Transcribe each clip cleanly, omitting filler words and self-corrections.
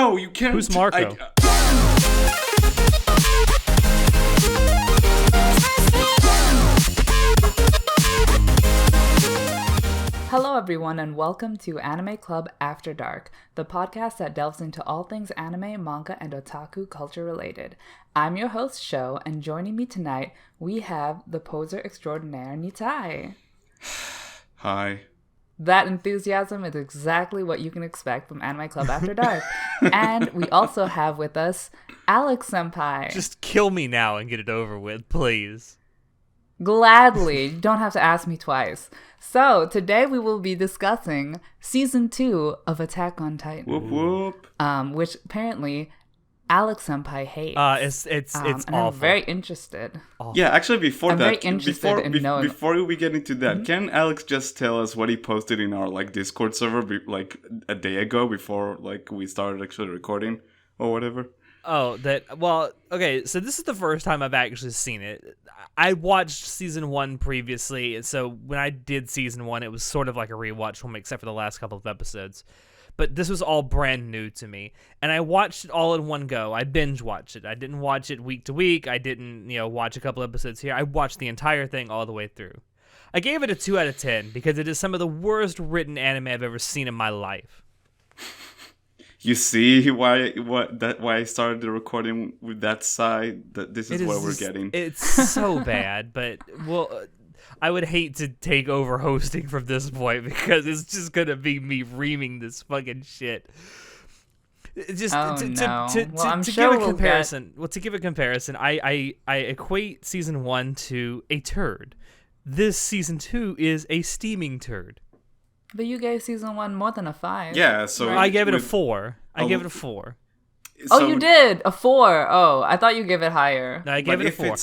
No, you can't. Who's Marco? Hello everyone and welcome to Anime Club After Dark, the podcast that delves into all things anime, manga, and otaku culture related. I'm your host, Sho, and joining me tonight, we have the poser extraordinaire, Nitai. Hi. That enthusiasm is exactly what you can expect from Anime Club After Dark. And we also have with us Alex Senpai. Just kill me now and get it over with, please. Gladly. You don't have to ask me twice. So, today we will be discussing Season 2 of Attack on Titan. Whoop whoop. Which apparently Alex Senpai hates. It's and awful. I'm very interested. Awful. Yeah, actually, before I'm that, very interested in knowing. before we get into that, can Alex just tell us what he posted in our Discord server a day ago before we started actually recording or whatever? Oh, okay, so this is the first time I've actually seen it. I watched season 1 previously, and so when I did season 1, it was sort of like a rewatch for me, except for the last couple of episodes. But this was all brand new to me, and I watched it all in one go. I binge watched it. I didn't watch it week to week. I didn't, watch a couple episodes here. I watched the entire thing all the way through. I gave it a 2 out of 10 because it is some of the worst written anime I've ever seen in my life. You see why I started the recording with that side? That this is what we're getting. It's so bad, but I would hate to take over hosting from this point because it's just gonna be me reaming this fucking shit. Just to give a comparison. Well, to give a comparison, I equate season 1 to a turd. This season 2 is a steaming turd. But you gave season 1 more than a 5. Yeah, so I gave it a 4. I gave it a 4. Oh, you did? A 4. Oh, I thought you gave it higher. No, I gave it a 4.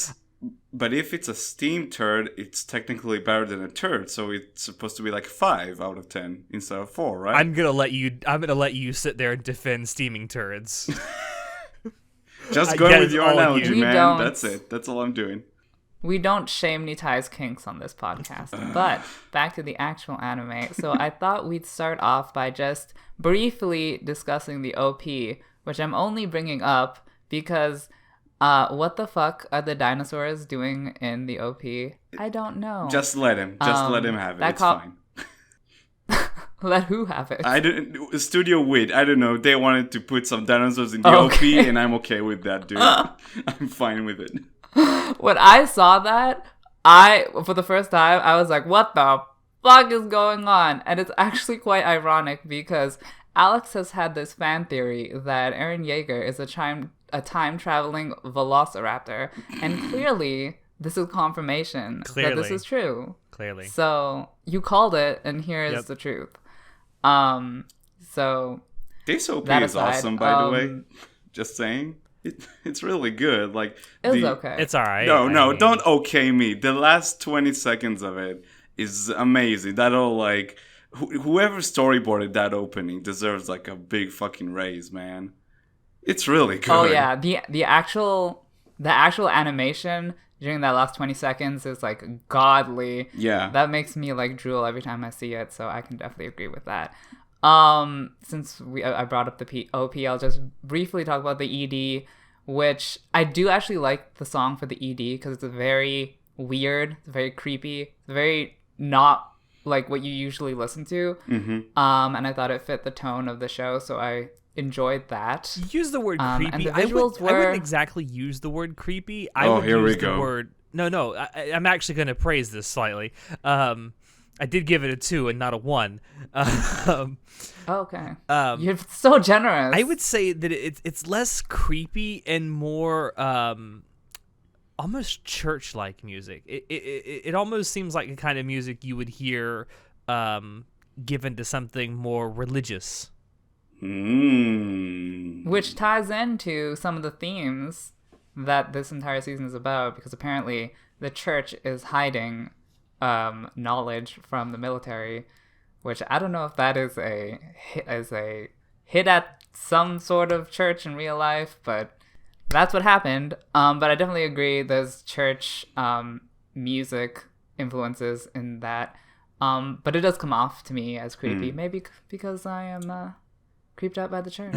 But if it's a steam turd, it's technically better than a turd, so it's supposed to be 5 out of 10 instead of 4, right? I'm gonna let you sit there and defend steaming turds. Just go with your analogy, man. That's it. That's all I'm doing. We don't shame Nitai's kinks on this podcast. But back to the actual anime. So I thought we'd start off by just briefly discussing the OP, which I'm only bringing up because what the fuck are the dinosaurs doing in the OP? I don't know. Just let him. Let him have it. It's fine. Let who have it? Studio Wit. I don't know. They wanted to put some dinosaurs in the OP, and I'm okay with that, dude. I'm fine with it. When I saw that, for the first time, I was like, what the fuck is going on? And it's actually quite ironic because Alex has had this fan theory that Eren Yeager is a time-traveling velociraptor. And clearly, this is confirmation that this is true. Clearly. So, you called it, and here is the truth. So, this OP is awesome, by the way. Just saying. It's really good. It's okay. It's all right. No, don't okay me. The last 20 seconds of it is amazing. That'll whoever storyboarded that opening deserves a big fucking raise, man. It's really good. Oh yeah, the actual animation during that last 20 seconds is godly. Yeah. That makes me drool every time I see it, so I can definitely agree with that. Since I brought up the OP, I'll just briefly talk about the ED, which I do actually like the song for the ED because it's very weird, it's very creepy, it's very not like what you usually listen to. Mm-hmm. And I thought it fit the tone of the show, so I enjoyed that. You use the word creepy. And the visuals I wouldn't exactly use the word creepy. I would here use we go. The word. No. I'm actually going to praise this slightly. I did give it a 2 and not a 1. Okay. You're so generous. I would say that it's less creepy and more almost church-like music. It almost seems like the kind of music you would hear given to something more religious. Which ties into some of the themes that this entire season is about, because apparently the church is hiding knowledge from the military, which I don't know if that is a hit at some sort of church in real life, but that's what happened. But I definitely agree there's church music influences in that. But it does come off to me as creepy, maybe because I am creeped out by the church.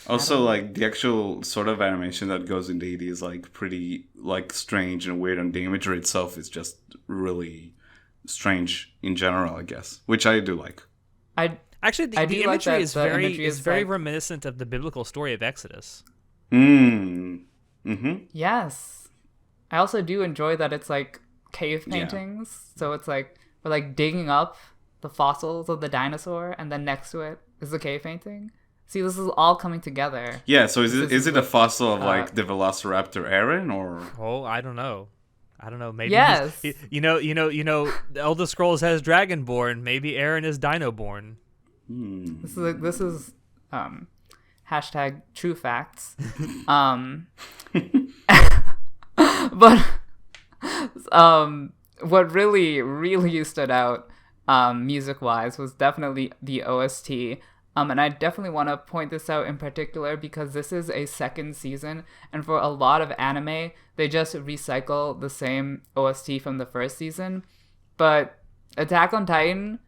Also, like the actual sort of animation that goes into ED is like pretty like strange and weird, and the imagery itself is just really strange in general, I guess, which I do like. Actually, the do like imagery that is the very imagery is very like- reminiscent of the biblical story of Exodus. Yes. I also do enjoy that it's like cave paintings. So it's like we're like digging up the fossils of the dinosaur, and then next to it is the cave painting. See, this is all coming together. Yeah, so is This it is a fossil of like the Velociraptor Aaron or? Oh, I don't know. Maybe Yes. you know. The Elder Scrolls has Dragonborn. Maybe Aaron is Dinoborn. This is hashtag true facts. But what really stood out music wise was definitely the OST. And I definitely want to point this out in particular because this is a second season, and for a lot of anime, they just recycle the same OST from the first season. But Attack on Titan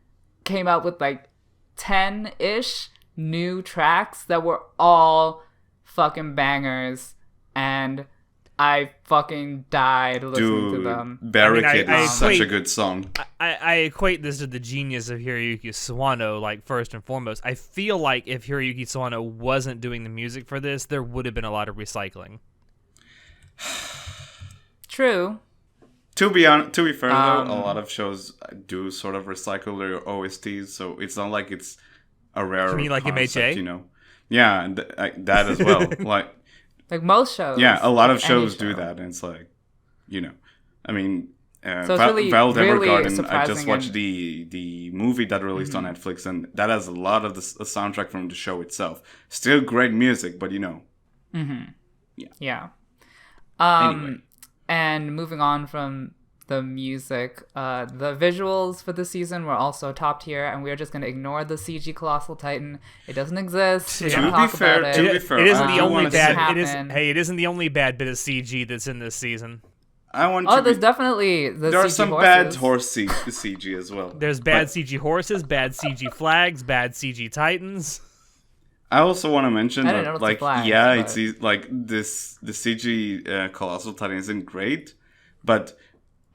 came out with like 10-ish new tracks that were all fucking bangers, and I fucking died listening to them. Barricade I is such a equate- good song. I equate this to the genius of Hiroyuki Sawano, like, first and foremost. I feel like if Hiroyuki Sawano wasn't doing the music for this, there would have been a lot of recycling. True. To be fair though, a lot of shows do sort of recycle their OSTs, so it's not like it's a rare You mean like concept, MHA? you know. Yeah, and that as well. Like most shows. Yeah, a lot of any shows do show. that, and it's like, you know, I mean, So it's really- Val really Evergarden. I just surprising watched and- the movie that released on Netflix, and that has a lot of the soundtrack from the show itself. Still great music, but you know. Yeah. Anyway. And moving on from the music, the visuals for the season were also top tier, and we're just going to ignore the CG Colossal Titan. It doesn't exist. We To don't be talk fair- about to it. be fair, It isn't I the do only wanna bad. say- It is. happen. Hey, it isn't the only bad bit of CG that's in this season. I want Oh, to there's be, definitely the there are CG some horses. bad horse CG as well. There's bad But CG horses, bad CG flags, bad CG titans. I also want to mention I didn't that, notice like, the flags, yeah, but- it's like the CG Colossal Titan isn't great, but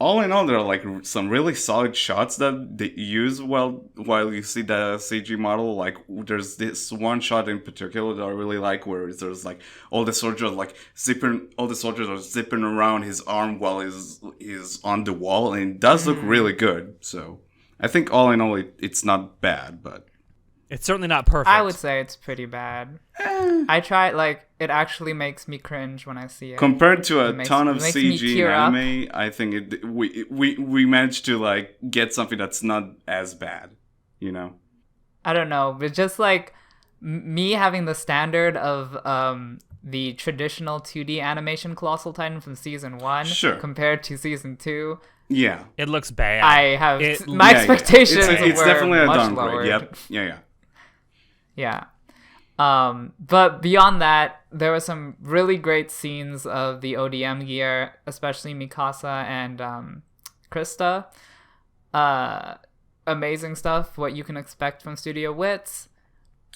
all in all, there are like some really solid shots that they use while you see the CG model. Like, there's this one shot in particular that I really like, where there's like all the soldiers are zipping around his arm while he's on the wall, and it does look really good. So I think all in all, it's not bad, but. It's certainly not perfect. I would say it's pretty bad. I try, like, it actually makes me cringe when I see it. Compared to a It makes- ton of it makes me CG in tear up. anime, I think we managed to like get something that's not as bad, you know. I don't know, but just like me having the standard of the traditional 2D animation Colossal Titan from season 1 Sure. compared to season 2, Yeah, It looks bad. I have It- my Yeah, yeah. expectations It's were definitely a much downgrade. lowered. Yep. Yeah. Yeah. But beyond that, there were some really great scenes of the ODM gear, especially Mikasa and Krista. Amazing stuff, what you can expect from Studio Wits.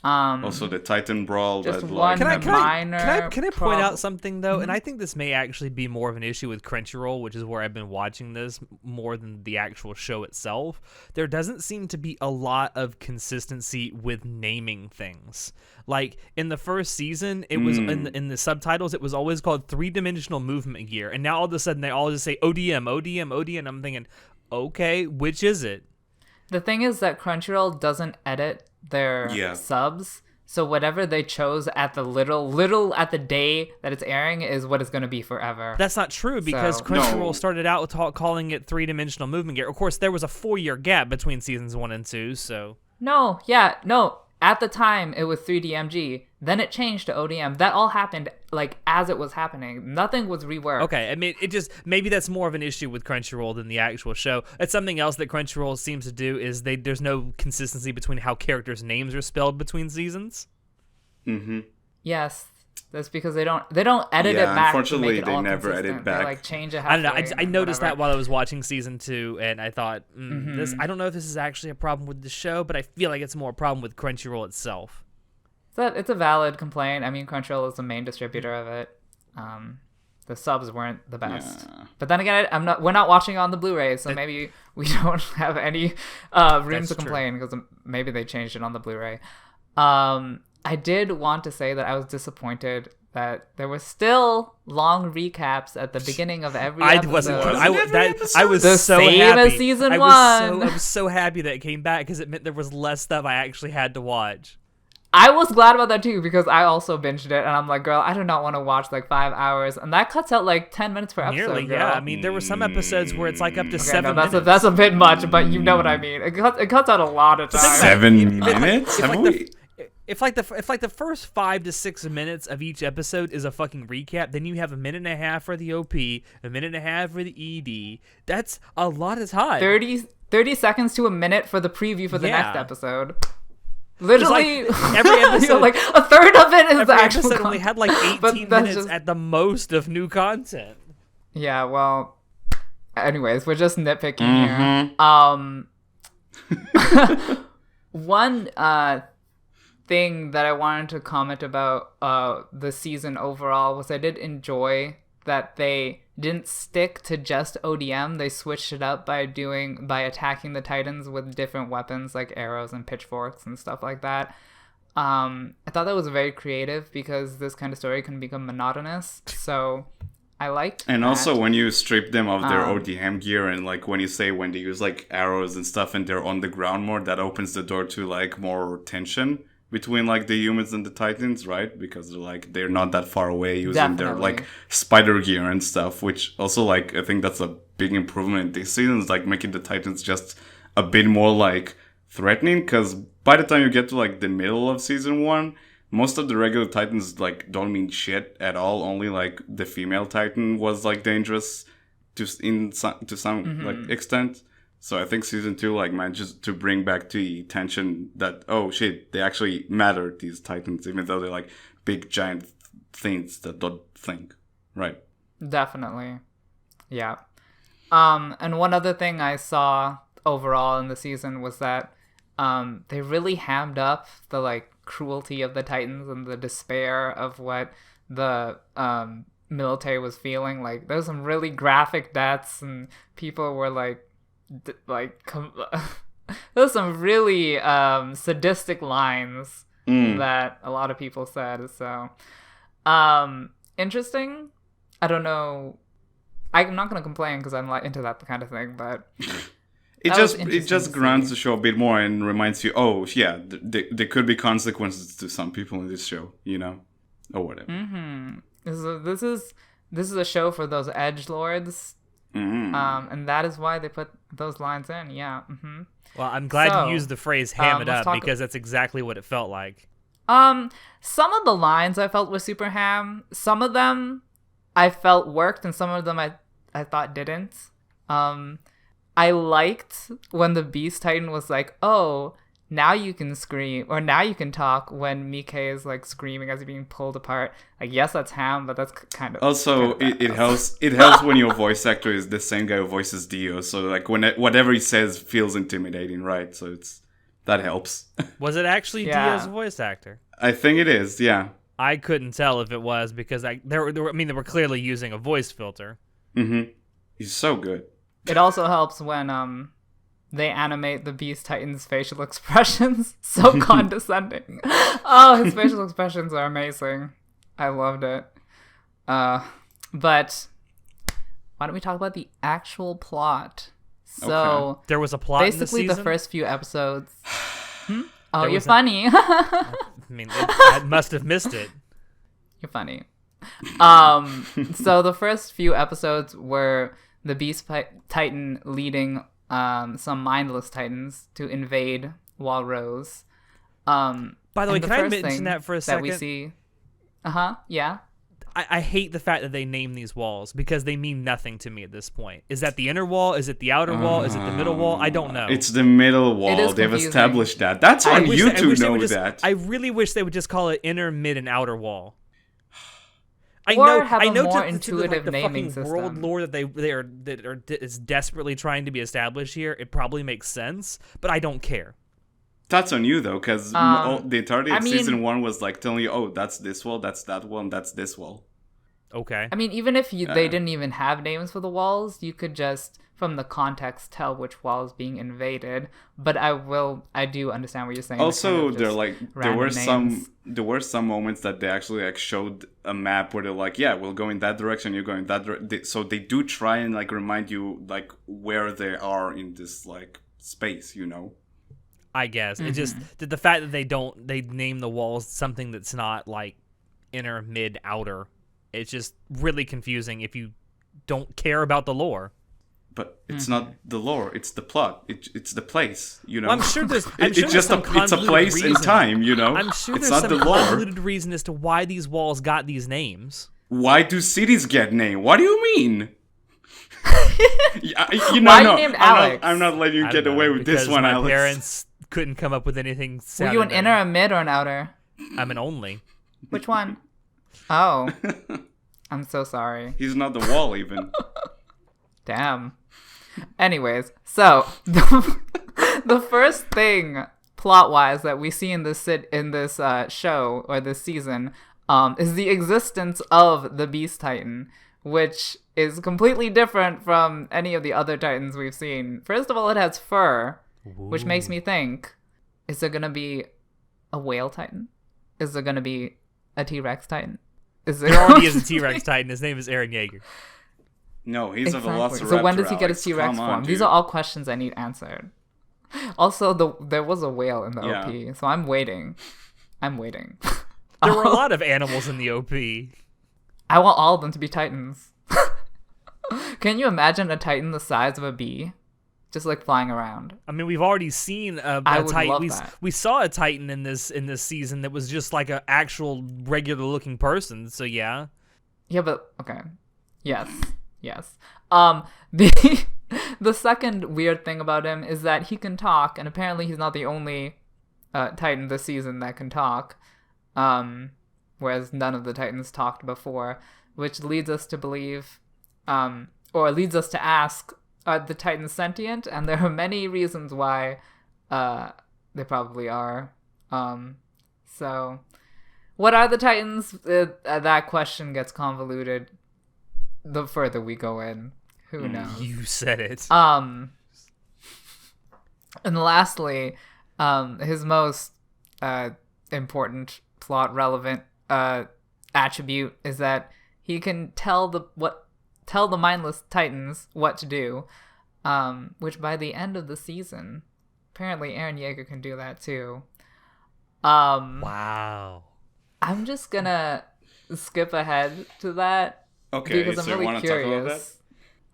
Also, the Titan brawl. Just that, one like, minor Can I point out prob- something though? And I think this may actually be more of an issue with Crunchyroll, which is where I've been watching this more than the actual show itself. There doesn't seem to be a lot of consistency with naming things. Like in the first season, it was in the subtitles, it was always called 3-dimensional movement gear, and now all of a sudden they all just say ODM, ODM, ODM. I'm thinking, okay, which is it? The thing is that Crunchyroll doesn't edit their Yeah. subs, so whatever they chose at the little at the day that it's airing is what it's going to be forever. That's not true because So- Crunchyroll No. started out with calling it 3-dimensional movement gear. Of course, there was a 4-year gap between seasons 1 and 2, so No. At the time, it was 3DMG. Then it changed to ODM. That all happened like as it was happening. Nothing was reworked. okay. I mean, maybe that's more of an issue with Crunchyroll than the actual show. It's something else that Crunchyroll seems to do is there's no consistency between how characters' names are spelled between seasons. Yes, that's because they don't edit Yeah, it back. unfortunately, to make it they all never edit consistent. back. They like change it. I don't know. halfway I and noticed whatever. that while I was watching season 2, and I thought, this. I don't know if this is actually a problem with the show, but I feel like it's more a problem with Crunchyroll itself. It's a valid complaint. I mean, Crunchyroll is the main distributor of it. The subs weren't the best. Yeah. But then again, we're not watching it on the Blu-ray, so maybe we don't have any room to complain because maybe they changed it on the Blu-ray. I did want to say that I was disappointed that there were still long recaps at the beginning of every episode. I was the so same happy. as season I one. was so happy that it came back because it meant there was less stuff I actually had to watch. I was glad about that too because I also binged it and I'm like, girl, I do not want to watch like 5 hours, and that cuts out like 10 minutes per episode. Nearly, girl. yeah. I mean, there were some episodes where it's like up to Okay, 7 no, minutes. that's a bit much, but you know what I mean. It cuts out a lot of time. 7 minutes? If the first 5 to 6 minutes of each episode is a fucking recap, then you have a minute and a half for the OP, a minute and a half for the ED. That's a lot of time. 30 seconds to a minute for the preview for the next episode. Like, Literally, every episode, like a third of it is every the actual episode content. only had like 18 minutes at the most of new content. Yeah, well, anyways, we're just nitpicking here. One thing that I wanted to comment about the season overall was I did enjoy that they didn't stick to just ODM. They switched it up by attacking the Titans with different weapons like arrows and pitchforks and stuff like that. I thought that was very creative because this kind of story can become monotonous. So I liked And that. also when you strip them of their ODM gear and like when they use like arrows and stuff and they're on the ground more, that opens the door to like more tension between like the humans and the Titans, right? Because they're not that far away using their like spider gear and stuff, which also like I think that's a big improvement this season, is like making the Titans just a bit more like threatening, because by the time you get to like the middle of season 1, most of the regular Titans like don't mean shit at all. Only like the female Titan was like dangerous to some like extent. So I think season 2 like manages to bring back the tension that, oh shit, they actually matter, these Titans, even though they're like big giant things that don't think. Right. Definitely. Yeah. And one other thing I saw overall in the season was that they really hammed up the like cruelty of the Titans and the despair of what the military was feeling. Like there's some really graphic deaths and people were like there's some really sadistic lines that a lot of people said. So interesting. I don't know, I'm not gonna complain because I'm like into that kind of thing, but it just grounds the show a bit more and reminds you, oh yeah, there could be consequences to some people in this show, you know, or whatever. This is a show for those edgelords. And that is why they put those lines in. Yeah. Well, I'm glad you used the phrase "ham it up" because that's exactly what it felt like. Some of the lines I felt were super ham. Some of them I felt worked, and some of them I thought didn't. I liked when the Beast Titan was like, "Oh, now you can scream," or "Now you can talk," when Mike is like screaming as he's being pulled apart. Like, yes, that's ham, but that's kind of also it helps. It helps when your voice actor is the same guy who voices Dio. So like whatever he says feels intimidating, right? So that helps. Was it actually Dio's voice actor? I think it is. Yeah. I couldn't tell if it was because they were clearly using a voice filter. He's so good. It also helps when they animate the Beast Titan's facial expressions. So condescending. Oh, his facial expressions are amazing. I loved it. But why don't we talk about the actual plot? So there was a plot basically in the season? The first few episodes. Oh, you're funny. I mean, I must have missed it. You're funny. So the first few episodes were the Beast Titan leading some mindless Titans to invade Walrose. By the way, can I mention that for a second? That we see. Yeah. I hate the fact that they name these walls because they mean nothing to me at this point. Is that the inner wall? Is it the outer wall? Is it the middle wall? I don't know. It's the middle wall. They've confusing. established that. That's on you to know that. I really wish they would just call it inner, mid, and outer wall. I Or know, have I a know more to intuitive the naming fucking world system. lore that is desperately trying to be established here. It probably makes sense, but I don't care. That's on you though, because the entirety of I mean- season 1 was like telling you, oh, that's this wall, that's that wall, and that's this wall. Okay. I mean, even if Yeah. they didn't even have names for the walls, you could just, from the context, tell which wall is being invaded. But I do understand what you're saying. Also, They're there were random names. some moments that they actually like showed a map where they're like, yeah, we'll go in that direction, you're going that direction. So they do try and like remind you like where they are in this like space, you know. I guess it just the fact that they name the walls something that's not like inner, mid, outer. It's just really confusing if you don't care about the lore. But it's not the lore; it's the plot. It's the place, you know. Well, I'm sure there's. I'm It's sure just there's some it's a convoluted place in reason. time, you know. I'm sure it's there's not some the lore. convoluted reason as to why these walls got these names. Why do cities get named? What do you mean? You know, Why are you no, named Alex? I'm not letting you I get don't away know, with this because one, my Alex. parents couldn't come up with anything. Were you an sounding inner, better. a mid, or an outer? I'm an only. Which one? Oh. I'm so sorry. He's not the wall even. Damn. Anyways, so the first thing plot-wise that we see in this show or this season is the existence of the Beast Titan, which is completely different from any of the other Titans we've seen. First of all, it has fur, which makes me think: is there gonna be a whale Titan? Is there gonna be a T-Rex Titan? There already is a T-Rex Titan. His name is Eren Yeager. No, he's a velociraptor. So when does he get his Alex. T-Rex Come on, form? These dude. are all questions I need answered. Also, there was a whale in the Yeah. OP, so I'm waiting. There were a lot of animals in the OP. I want all of them to be Titans. Can you imagine a Titan the size of a bee? Just like flying around. I mean, we've already seen a I would Titan. love We, that. we saw a Titan in this season that was just like an actual regular looking person. So yeah. Yeah, but okay. Yes. The the second weird thing about him is that he can talk, and apparently he's not the only Titan this season that can talk. Whereas none of the Titans talked before, which leads us to believe, or leads us to ask, are the Titans sentient? And there are many reasons why they probably are. So, what are the Titans? That question gets convoluted the further we go in. Who knows? You said it. And lastly, his most important plot relevant attribute is that he can tell the mindless Titans what to do. Which by the end of the season, apparently Eren Yeager can do that too. Wow. I'm just gonna skip ahead to that. Okay, Because so I'm you really want to talk about that? curious.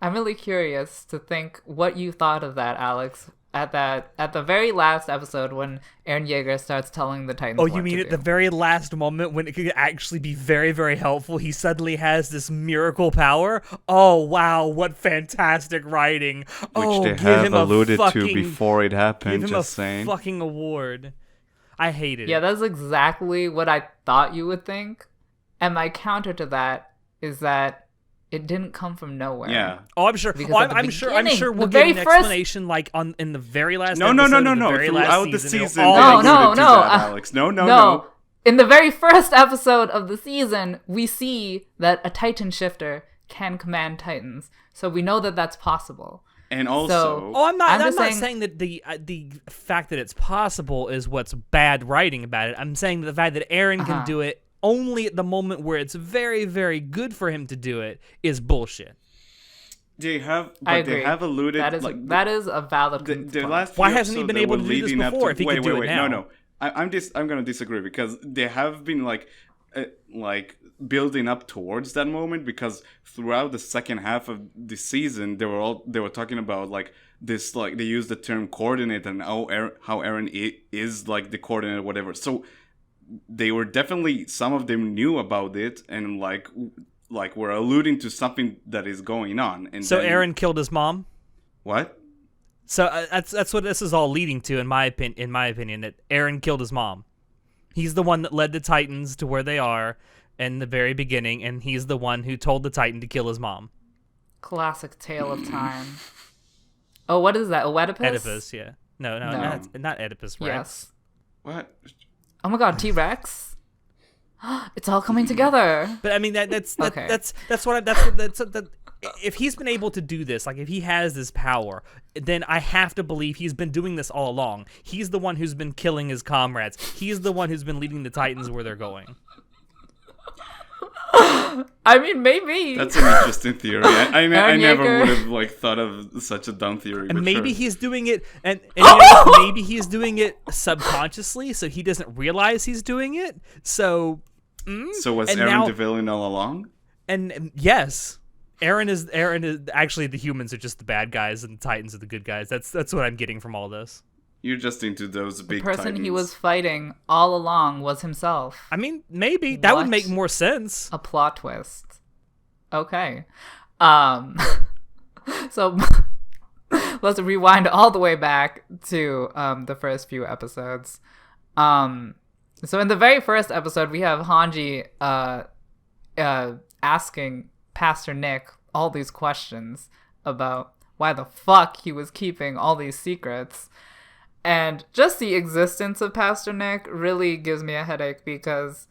I'm really curious to think what you thought of that, Alex, at the very last episode when Eren Yeager starts telling the Titans. Oh, what you mean to at do. the very last moment when it could actually be very, very helpful, he suddenly has this miracle power? Oh, wow, what fantastic writing. Which they give have him a alluded to fucking- before it happened, Give him just a saying. fucking award. I hated Yeah, it. that's exactly what I thought you would think. And my counter to that is that it didn't come from nowhere. Yeah. Oh, I'm sure. Because Oh, at the I'm sure beginning, we'll the get very an first- explanation like in the very last No, episode. no, no, of no, the no. very last Throughout the season, season, it'll they all- alluded No, to no, that, Alex. No. In the very first episode of the season, we see that a Titan shifter can command Titans. So we know that that's possible. And also, Oh, I'm not just saying that the fact that it's possible is what's bad writing about it. I'm saying that the fact that Aaron can do it only at the moment where it's very, very good for him to do it is bullshit. they have, I but agree. they have alluded. That is a valid the point. last. Why few hasn't he episodes been that able were to do this leading up before to- if he wait, could do wait, it now? No. I'm gonna disagree because they have been like building up towards that moment, because throughout the second half of the season they were talking about like this, like they used the term coordinate and how Eren is like the coordinate or whatever. So they were definitely, some of them knew about it and like were alluding to something that is going on. And So then, Aaron killed his mom. what? So that's what this is all leading to, in my opinion, that Aaron killed his mom. He's the one that led the Titans to where they are in the very beginning, and he's the one who told the Titan to kill his mom. Classic tale of time. Oh, what is that? Oedipus? Oedipus, yeah. No, No. not Oedipus Rex. Yes. What? Oh my god, T-Rex. It's all coming together. But I mean that's what if he's been able to do this, like if he has this power, then I have to believe he's been doing this all along. He's the one who's been killing his comrades. He's the one who's been leading the Titans where they're going. I mean, maybe. That's an interesting theory. I never Yeager. would have like thought of such a dumb theory. And but maybe sure. he's doing it, and you know, maybe he's doing it subconsciously, so he doesn't realize he's doing it. So, So was and Aaron now- the villain all along? and yes, Aaron is actually the humans are just the bad guys, and the Titans are the good guys. That's what I'm getting from all this. You're just into those The big person Titans. he was fighting all along was himself. I mean, maybe that would What? make more sense. A plot twist. Okay. So let's rewind all the way back to the first few episodes. So in the very first episode, we have Hanji asking Pastor Nick all these questions about why the fuck he was keeping all these secrets. And just the existence of Pastor Nick really gives me a headache because,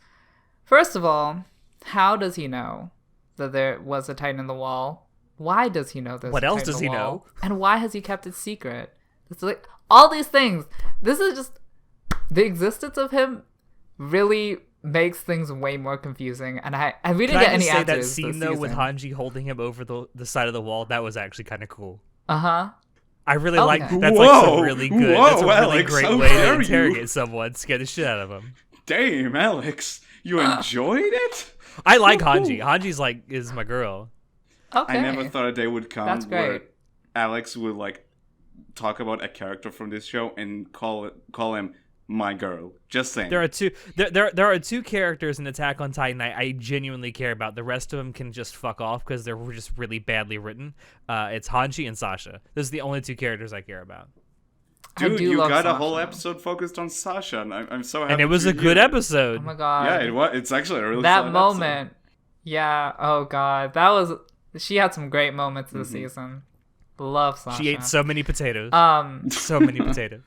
first of all, how does he know that there was a Titan in the wall? Why does he know this? What else does he know? know? And why has he kept it secret? It's like all these things. This is just the existence of him really makes things way more confusing. And we Can didn't I get any just say answers. that this scene though with season. Hanji holding him over the side of the wall? That was actually kind of cool. Uh-huh. I really Okay. like that's like Whoa, some really good. whoa, That's a really Alex, great how way to dare you. interrogate someone, scare the shit out of them. Damn, Alex, you enjoyed it? I like Woohoo. Hanji. Hanji's like is my girl. Okay. I never thought a day would come That's where great. Alex would like talk about a character from this show and call him my girl. Just saying. There are two characters in Attack on Titan I genuinely care about. The rest of them can just fuck off because they're just really badly written. It's Hanji and Sasha. Those are the only two characters I care about. I Dude, do you love got a Sasha. whole episode focused on Sasha, and I'm so happy. And it was to a good hear. episode. Oh my god. Yeah, it was. It's actually a really That solid moment. Yeah. Oh god. That was. She had some great moments this season. Love Sasha. She ate so many potatoes. So many potatoes.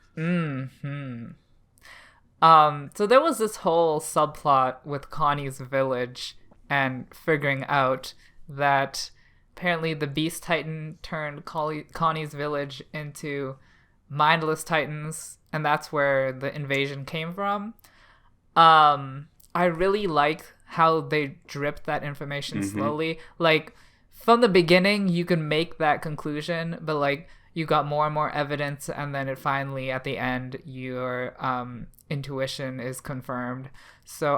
So there was this whole subplot with Connie's village and figuring out that apparently the Beast Titan turned Connie's village into mindless Titans, and that's where the invasion came from. I really like how they dripped that information slowly. Like, from the beginning, you can make that conclusion, but like, you got more and more evidence, and then it finally, at the end, your intuition is confirmed. So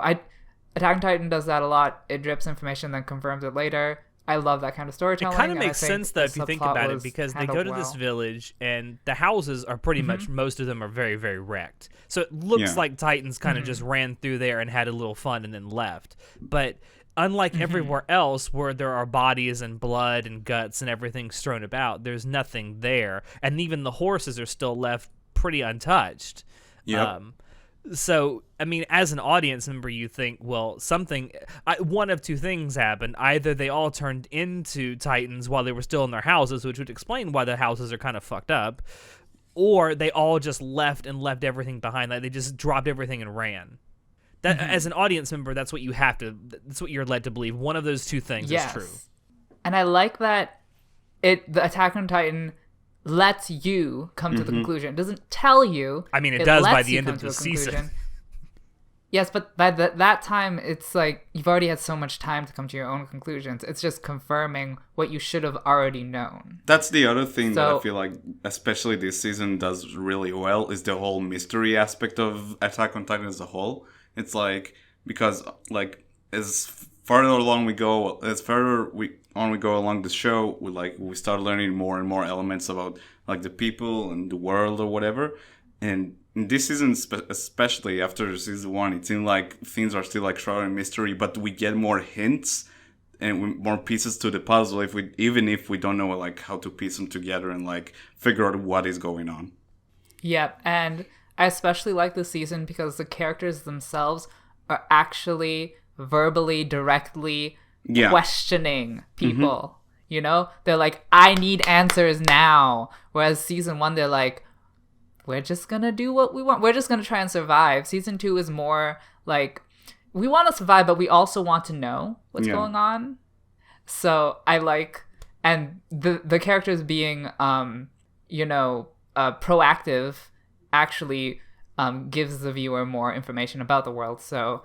Attack on Titan does that a lot. It drips information, then confirms it later. I love that kind of storytelling. It kind of and I makes think sense though the if you think subplot about it, was because they handled go to this well. village and the houses are pretty much, most of them are very, very wrecked. So it looks Yeah. like Titans kind of just ran through there and had a little fun and then left. But unlike everywhere else where there are bodies and blood and guts and everything strewn about, there's nothing there. And even the horses are still left pretty untouched. Yep. So, I mean, as an audience member, you think, well, one of two things happened. Either they all turned into Titans while they were still in their houses, which would explain why the houses are kind of fucked up, or they all just left everything behind. Like, they just dropped everything and ran. That, as an audience member, that's what you're led to believe. One of those two things is true. And I like that the Attack on Titan lets you come to the conclusion. It doesn't tell you. I mean, it does by lets the you end come of to the a season. conclusion. Yes, but by that time, it's like you've already had so much time to come to your own conclusions. It's just confirming what you should have already known. That's the other thing that I So- feel like, especially this season, does really well, is the whole mystery aspect of Attack on Titan as a whole. It's like, because like as further along we go along the show, we start learning more and more elements about like the people and the world or whatever. And in this season, especially after season 1, it seemed like things are still like shrouded in mystery, but we get more hints and more pieces to the puzzle even if we don't know like how to piece them together and like figure out what is going on. Yep, and I especially like this season because the characters themselves are actually verbally, directly questioning people. You know? They're like, I need answers now. Whereas season 1, they're like, we're just gonna do what we want. We're just gonna try and survive. Season 2 is more like, we want to survive, but we also want to know what's going on. So I like, and the characters being, proactive actually gives the viewer more information about the world. So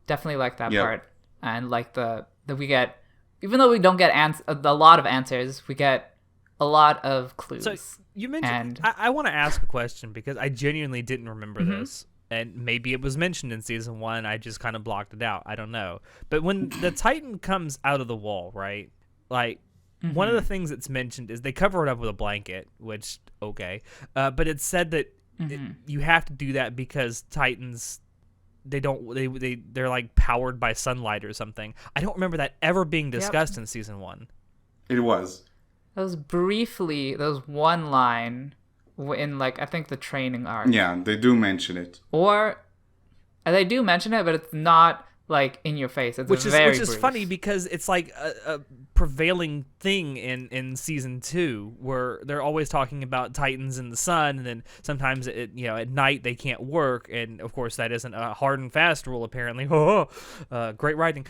definitely like that part. And like the we get, even though we don't get a lot of answers, we get a lot of clues. So you mentioned, I want to ask a question because I genuinely didn't remember this. And maybe it was mentioned in season 1. I just kind of blocked it out. I don't know. But when the Titan comes out of the wall, right? Like, one of the things that's mentioned is they cover it up with a blanket, which, okay. But it's said that you have to do that because Titans, they're like powered by sunlight or something. I don't remember that ever being discussed in season 1. It was. That was briefly, there was one line in, like, I think the training arc. Yeah, they do mention it. Or they do mention it, but it's not like in your face. It's which very is brief. funny because it's like a prevailing thing in season 2 where they're always talking about Titans in the sun, and then sometimes at night they can't work, and of course that isn't a hard and fast rule apparently. Great writing.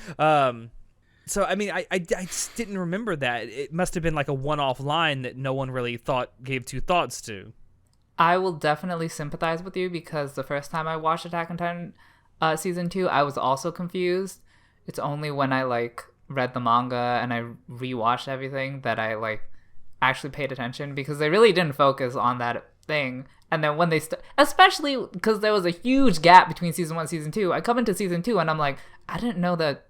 So I mean, I just didn't remember that. It must have been like a one-off line that no one really gave two thoughts to. I will definitely sympathize with you because the first time I watched Attack on Titan season 2, I was also confused. It's only when I like read the manga and I rewatched everything that I like actually paid attention, because they really didn't focus on that thing. And then when they especially because there was a huge gap between season 1 and season 2, I come into season 2 and I'm like, I didn't know that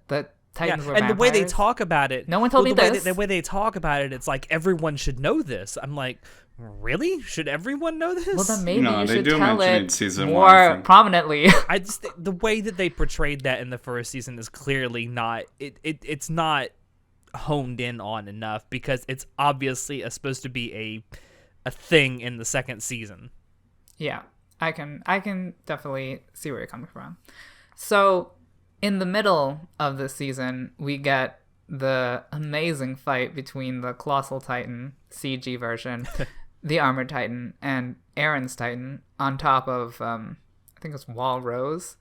Titans were and vampires. the way they talk about it, no one told me this. The way they talk about it, it's like everyone should know this. I'm like, really? Should everyone know this? Well, then maybe you they should do tell mention it in season more 1, I think. prominently. I just the way that they portrayed that in the first season is clearly not it's not honed in on enough, because it's obviously supposed to be a thing in the second season. Yeah, I can definitely see where you're coming from. So in the middle of the season, we get the amazing fight between the Colossal Titan, CG version, the Armored Titan, and Aaron's Titan on top of, I think it's Wall Rose.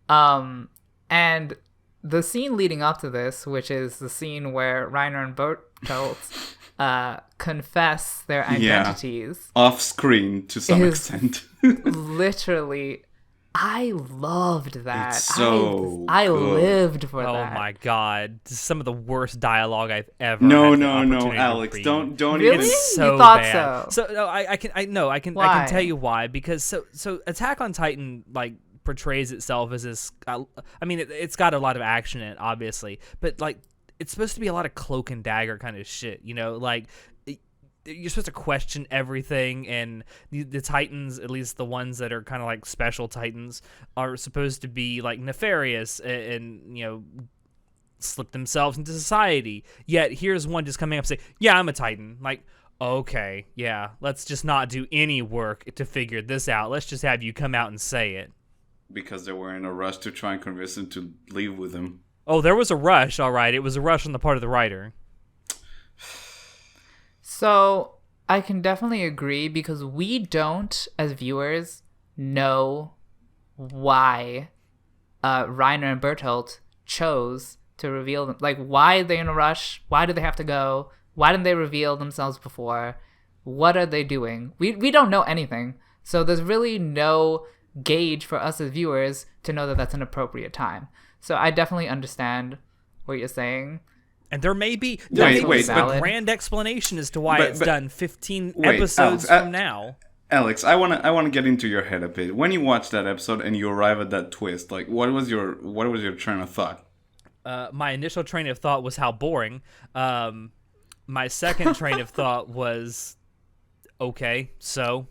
And the scene leading up to this, which is the scene where Reiner and Bertolt confess their identities. Off screen to some extent. Literally, I loved that. It's so I good. lived for Oh that. my god, this is some of the worst dialogue I've ever No, had the no, opportunity to Alex, read. don't Really? even. It's so You thought bad. so? No, I can Why? tell you why, because so Attack on Titan like portrays itself as this. I mean, it's got a lot of action in it, obviously, but like it's supposed to be a lot of cloak and dagger kind of shit. You know, like you're supposed to question everything, and the Titans, at least the ones that are kind of like special Titans, are supposed to be like nefarious and slip themselves into society. Yet here's one just coming up and say, yeah, I'm a Titan. Like, okay, yeah, let's just not do any work to figure this out. Let's just have you come out and say it. Because they were in a rush to try and convince him to leave with him. Oh, there was a rush, all right. It was a rush on the part of the writer. So I can definitely agree, because we don't, as viewers, know why Reiner and Bertolt chose to reveal them. Like, why are they in a rush? Why do they have to go? Why didn't they reveal themselves before? What are they doing? We don't know anything. So there's really no gauge for us as viewers to know that that's an appropriate time. So I definitely understand what you're saying. And there may be but a grand explanation as to why But- it's but- done 15 wait, episodes Alex, from now. Alex, I wanna get into your head a bit. When you watch that episode and you arrive at that twist, like what was your train of thought? My initial train of thought was how boring. My second train of thought was, okay, so.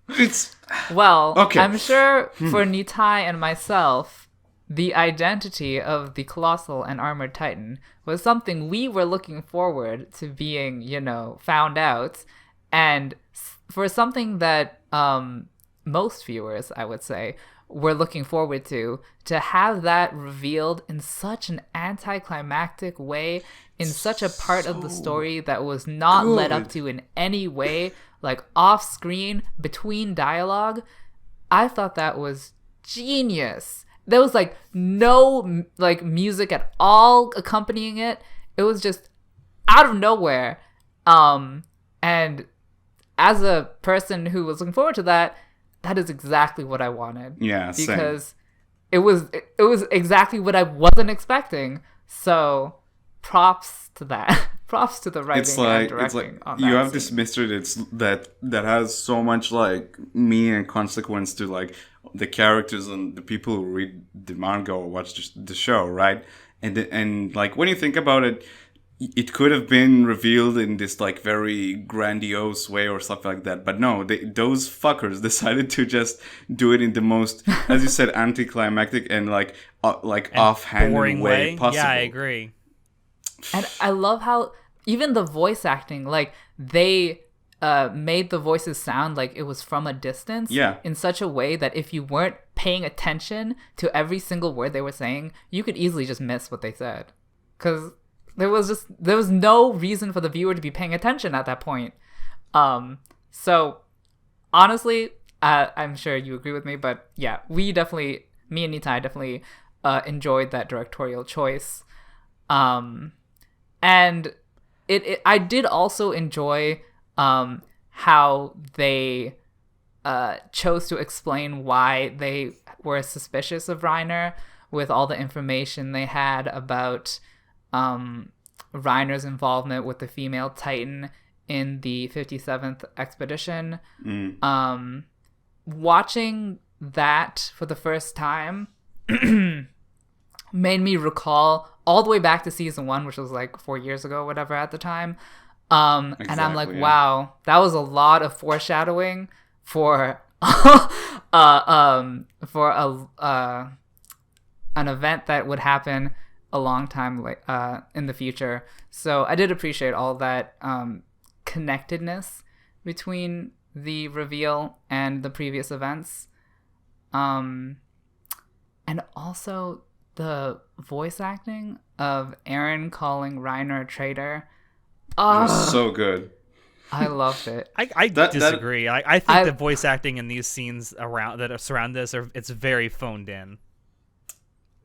It's Well, Okay. I'm sure for Nitai and myself, the identity of the Colossal and Armored Titan was something we were looking forward to being, found out. And for something that most viewers, I would say, were looking forward to have that revealed in such an anticlimactic way, in such a part of the story that was not led up to in any way, like off screen between dialogue. I thought that was genius. There was like no like music at all accompanying it. It was just out of nowhere. And as a person who was looking forward to that, that is exactly what I wanted. Yeah, same. Because it was exactly what I wasn't expecting. So props to that. Props to the writing and directing on that you have scene. this mystery that has so much like meaning and consequence to like the characters and the people who read the manga or watch the show, right? And like when you think about it, it could have been revealed in this like very grandiose way or something like that, but no, those fuckers decided to just do it in the most, as you said, anticlimactic and like offhand way possible. Yeah, I agree. And I love how even the voice acting, like they made the voices sound like it was from a distance, in such a way that if you weren't paying attention to every single word they were saying, you could easily just miss what they said, because there was no reason for the viewer to be paying attention at that point. So honestly, I'm sure you agree with me, but yeah, me and Nitai definitely enjoyed that directorial choice. And I did also enjoy how they chose to explain why they were suspicious of Reiner with all the information they had about Reiner's involvement with the female Titan in the 57th expedition. Watching that for the first time made me recall all the way back to season 1, which was like 4 years ago, whatever at the time. Exactly, and I'm like, wow, that was a lot of foreshadowing for an event that would happen a long time in the future. So I did appreciate all that connectedness between the reveal and the previous events. And also the voice acting of Eren calling Reiner a traitor. It was so good. I loved it. I disagree. I think the voice acting in these scenes that surround this it's very phoned in.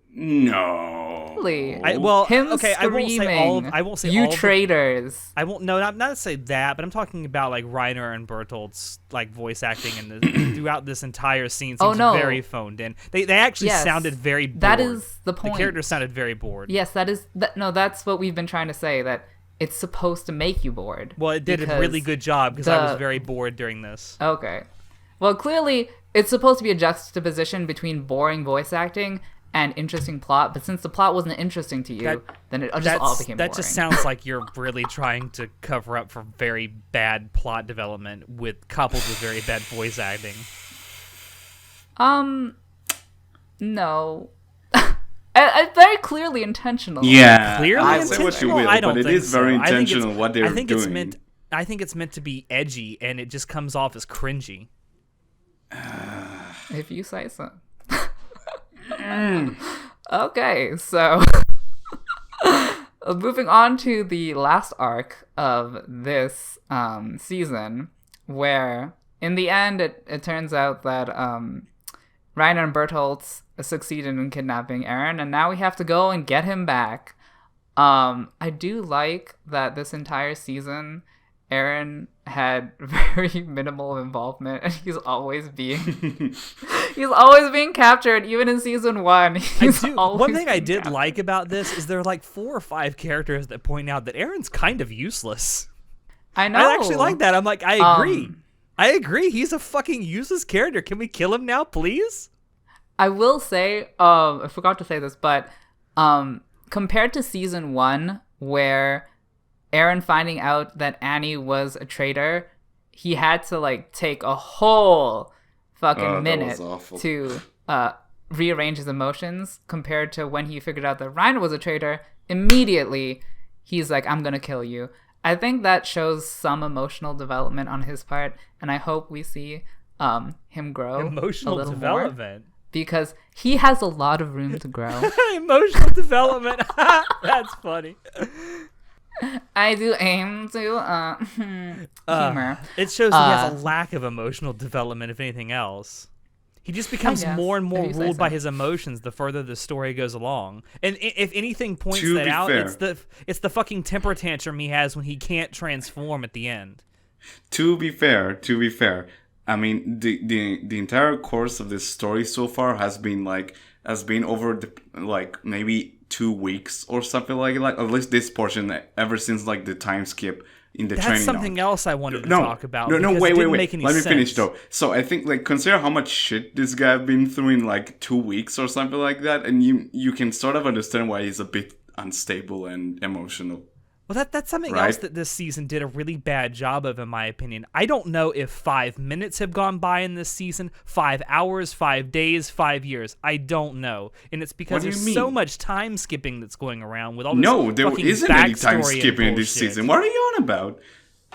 No. Really? Him screaming, I won't say you all traitors. I won't. No, not to say that, but I'm talking about like Reiner and Bertolt's like voice acting in throughout this entire scene seems very phoned in. They actually sounded very bored. That is the point. The characters sounded very bored. Yes, that's what we've been trying to say, that it's supposed to make you bored. Well, it did a really good job because I was very bored during this. Okay. Well, clearly it's supposed to be a juxtaposition between boring voice acting and interesting plot, but since the plot wasn't interesting to you, then it just all became boring. That just sounds like you're really trying to cover up for very bad plot development coupled with very bad voice acting. No. It's very clearly intentional. Yeah, clearly I intentional. say what you will, I don't but it think is very so. intentional what they're doing. I think it's meant to be edgy, and it just comes off as cringy. If you say so. Okay, so moving on to the last arc of this season, where in the end it turns out that Reiner and Bertolt succeeded in kidnapping Eren, and now we have to go and get him back. I do like that this entire season Eren had very minimal involvement, and he's always being captured. Even in season 1, one thing I did like about this is there are like 4 or 5 characters that point out that Eren's kind of useless. I know. I actually like that. I'm like, I agree. I agree. He's a fucking useless character. Can we kill him now, please? I will say, I forgot to say this, but compared to season 1, where Eren finding out that Annie was a traitor, he had to like take a whole fucking minute to rearrange his emotions, compared to when he figured out that Reiner was a traitor. Immediately he's like, I'm gonna kill you. I think that shows some emotional development on his part, and I hope we see him grow emotional a little development more, because he has a lot of room to grow. Emotional development. That's funny. I do aim to humor. It shows that he has a lack of emotional development, if anything else. He just becomes guess, more and more if you say ruled by so. his emotions the further the story goes along. And if anything points To that be out, fair. it's the fucking temper tantrum he has when he can't transform at the end. To be fair, I mean the entire course of this story so far has been over like maybe 2 weeks or something like at least this portion ever since like the time skip in the That's training something arc. else I wanted to talk about. No, because wait, it didn't wait. make any Let me sense. finish though. So I think like consider how much shit this guy been through in like 2 weeks or something like that, and you can sort of understand why he's a bit unstable and emotional. Well, that's something Right. else that this season did a really bad job of, in my opinion. I don't know if 5 minutes have gone by in this season, 5 hours, 5 days, 5 years. I don't know, and it's because What do you there's so mean? much time skipping that's going around with all this No, there fucking isn't any time backstory and skipping in this bullshit. season. What are you on about?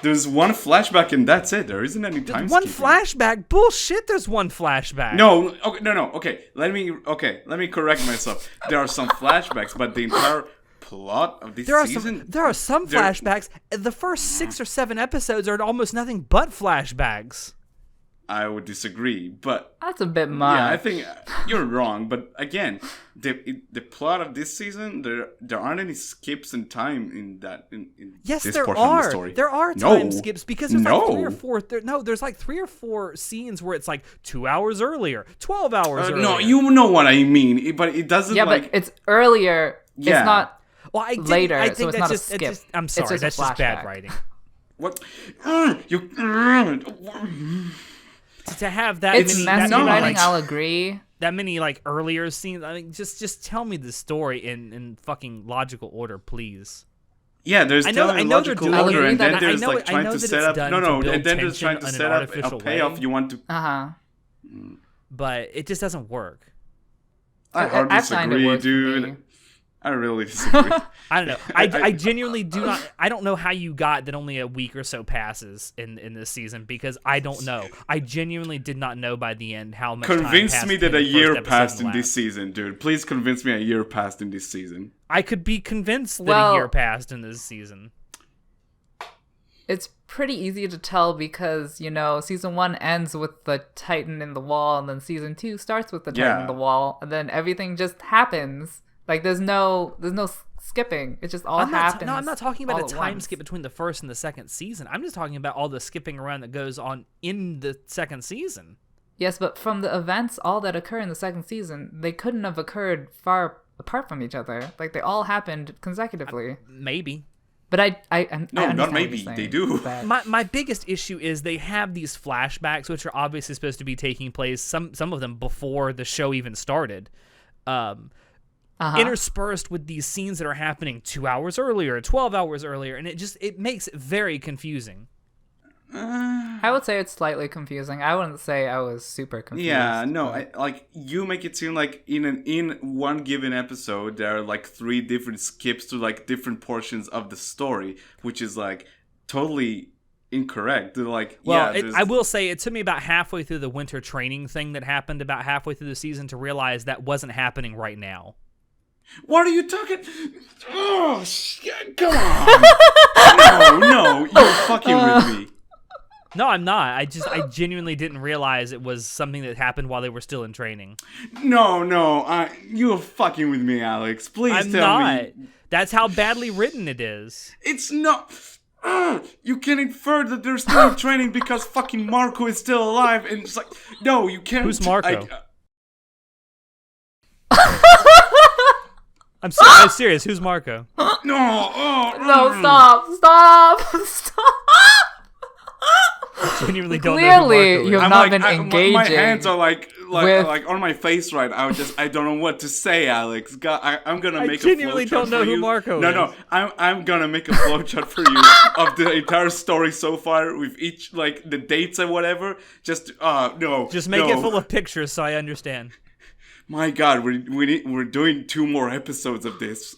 There's one flashback and that's it. There isn't any time One skipping. flashback? Bullshit. There's one flashback. No, okay, no. Okay, let me correct myself. There are some flashbacks, but the entire plot of this There are season. some flashbacks. The first 6 or 7 episodes are almost nothing but flashbacks. I would disagree, but That's a bit much. yeah, I think you're wrong. But again, the plot of this season, there aren't any skips in time in that in Yes, this there portion of the are. story. There are No. time skips because there's like No. 3 or 4. There's like 3 or 4 scenes where it's like 2 hours earlier, 12 hours earlier. No, you know what I mean, but it doesn't Yeah, like. but it's earlier. Yeah. It's not Well, I didn't- later, I so think it's that's not a just, skip. I'm It's sorry, just a that's just bad flashback. writing. What? To have that It's many, messy that many, writing. like, I'll agree. that many like earlier scenes. I mean, just tell me the story in fucking logical order, please. Yeah, there's I know- telling I in know they're logical doing order, it. and then I there's know like it- I trying know to that set it's up. done No, to no, build and then there's trying to tension set in an up a artificial payoff. way. You want to. But it just doesn't work. I hardly I find it disagree, works for dude. me. I really disagree. I don't know. I genuinely do not. I don't know how you got that only a week or so passes in this season because I don't know. I genuinely did not know by the end how much time Convince passed me that between a the year first episode passed and in the this last. season, dude. Please convince me a year passed in this season. I could be convinced that Well- a year passed in this season. It's pretty easy to tell because, season 1 ends with the Titan in the wall, and then season 2 starts with the Titan Yeah. in the wall, and then everything just happens. Like there's no skipping. It just all happens. I'm not talking about all a at time once. skip between the first and the second season. I'm just talking about all the skipping around that goes on in the second season. Yes, but from the events all that occur in the second season, they couldn't have occurred far apart from each other. Like they all happened consecutively. Maybe. But I No, understand not what maybe. you're saying, They do. but- My biggest issue is they have these flashbacks, which are obviously supposed to be taking place, some of them before the show even started, interspersed with these scenes that are happening 2 hours earlier, 12 hours earlier, and it makes it very confusing. I would say it's slightly confusing. I wouldn't say I was super confused. Yeah, no, but- you make it seem like in one given episode there are like 3 different skips to like different portions of the story, which is like totally incorrect. They're like, Well, yeah, I will say it took me about halfway through the winter training thing that happened about halfway through the season to realize that wasn't happening right now. What are you talking? Oh, come on! No, you're fucking with me. No, I'm not. I genuinely didn't realize it was something that happened while they were still in training. No, you're fucking with me, Alex. Please I'm tell not. me. That's how badly written it is. It's not. You can infer that they're still in training because fucking Marco is still alive, and it's like, no, you can't. Who's Marco? I'm serious. Who's Marco? No, No, stop. I genuinely don't know who Clearly, Marco is. you have I'm not like, been my engaging. hands are like with- on my face right. I don't know what to say, Alex. God, I'm gonna I make genuinely a flowchart don't know for who you. Marco No, is. I'm gonna make a flowchart for you of the entire story so far with each like the dates and whatever. Just no. Just make no. it full of pictures so I understand. My God, we're doing 2 more episodes of this.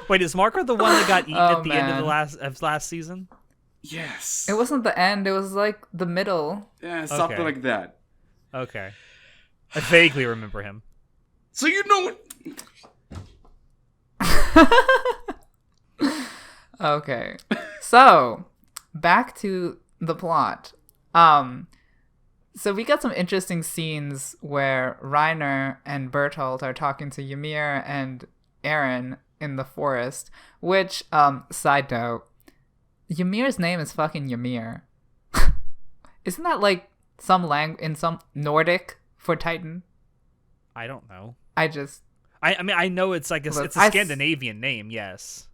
Wait, is Marco the one that got eaten Oh, at the end of man. the last season? Yes. It wasn't the end. It was like the middle. Yeah, something Okay. like that. Okay. I vaguely remember him. So you know. Okay. So, back to the plot. So we got some interesting scenes where Reiner and Bertolt are talking to Ymir and Eren in the forest, which, side note, Ymir's name is fucking Ymir. Isn't that like some in some Nordic for Titan? I don't know. I mean, I know it's like it's a Scandinavian name, yes.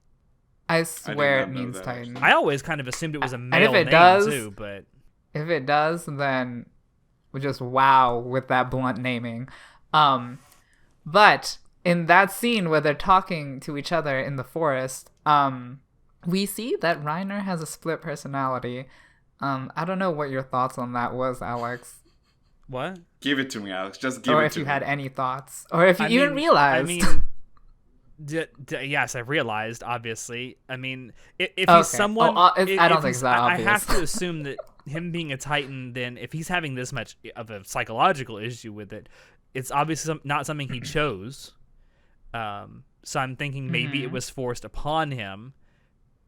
I swear it know means that, Titan. I always kind of assumed it was a male if it name does, too, but if it does, then we just wow with that blunt naming. But in that scene where they're talking to each other in the forest, we see that Reiner has a split personality. I don't know what your thoughts on that was, Alex. what? Give it to me, Alex. Just give Or it if to you me. had any thoughts. Or if you even realized. I mean, yes, I realized, obviously. I mean, if he's Okay. someone... I don't think it's that I obvious. have to assume that him being a Titan, then if he's having this much of a psychological issue with it, it's obviously not something he chose. So I'm thinking maybe it was forced upon him.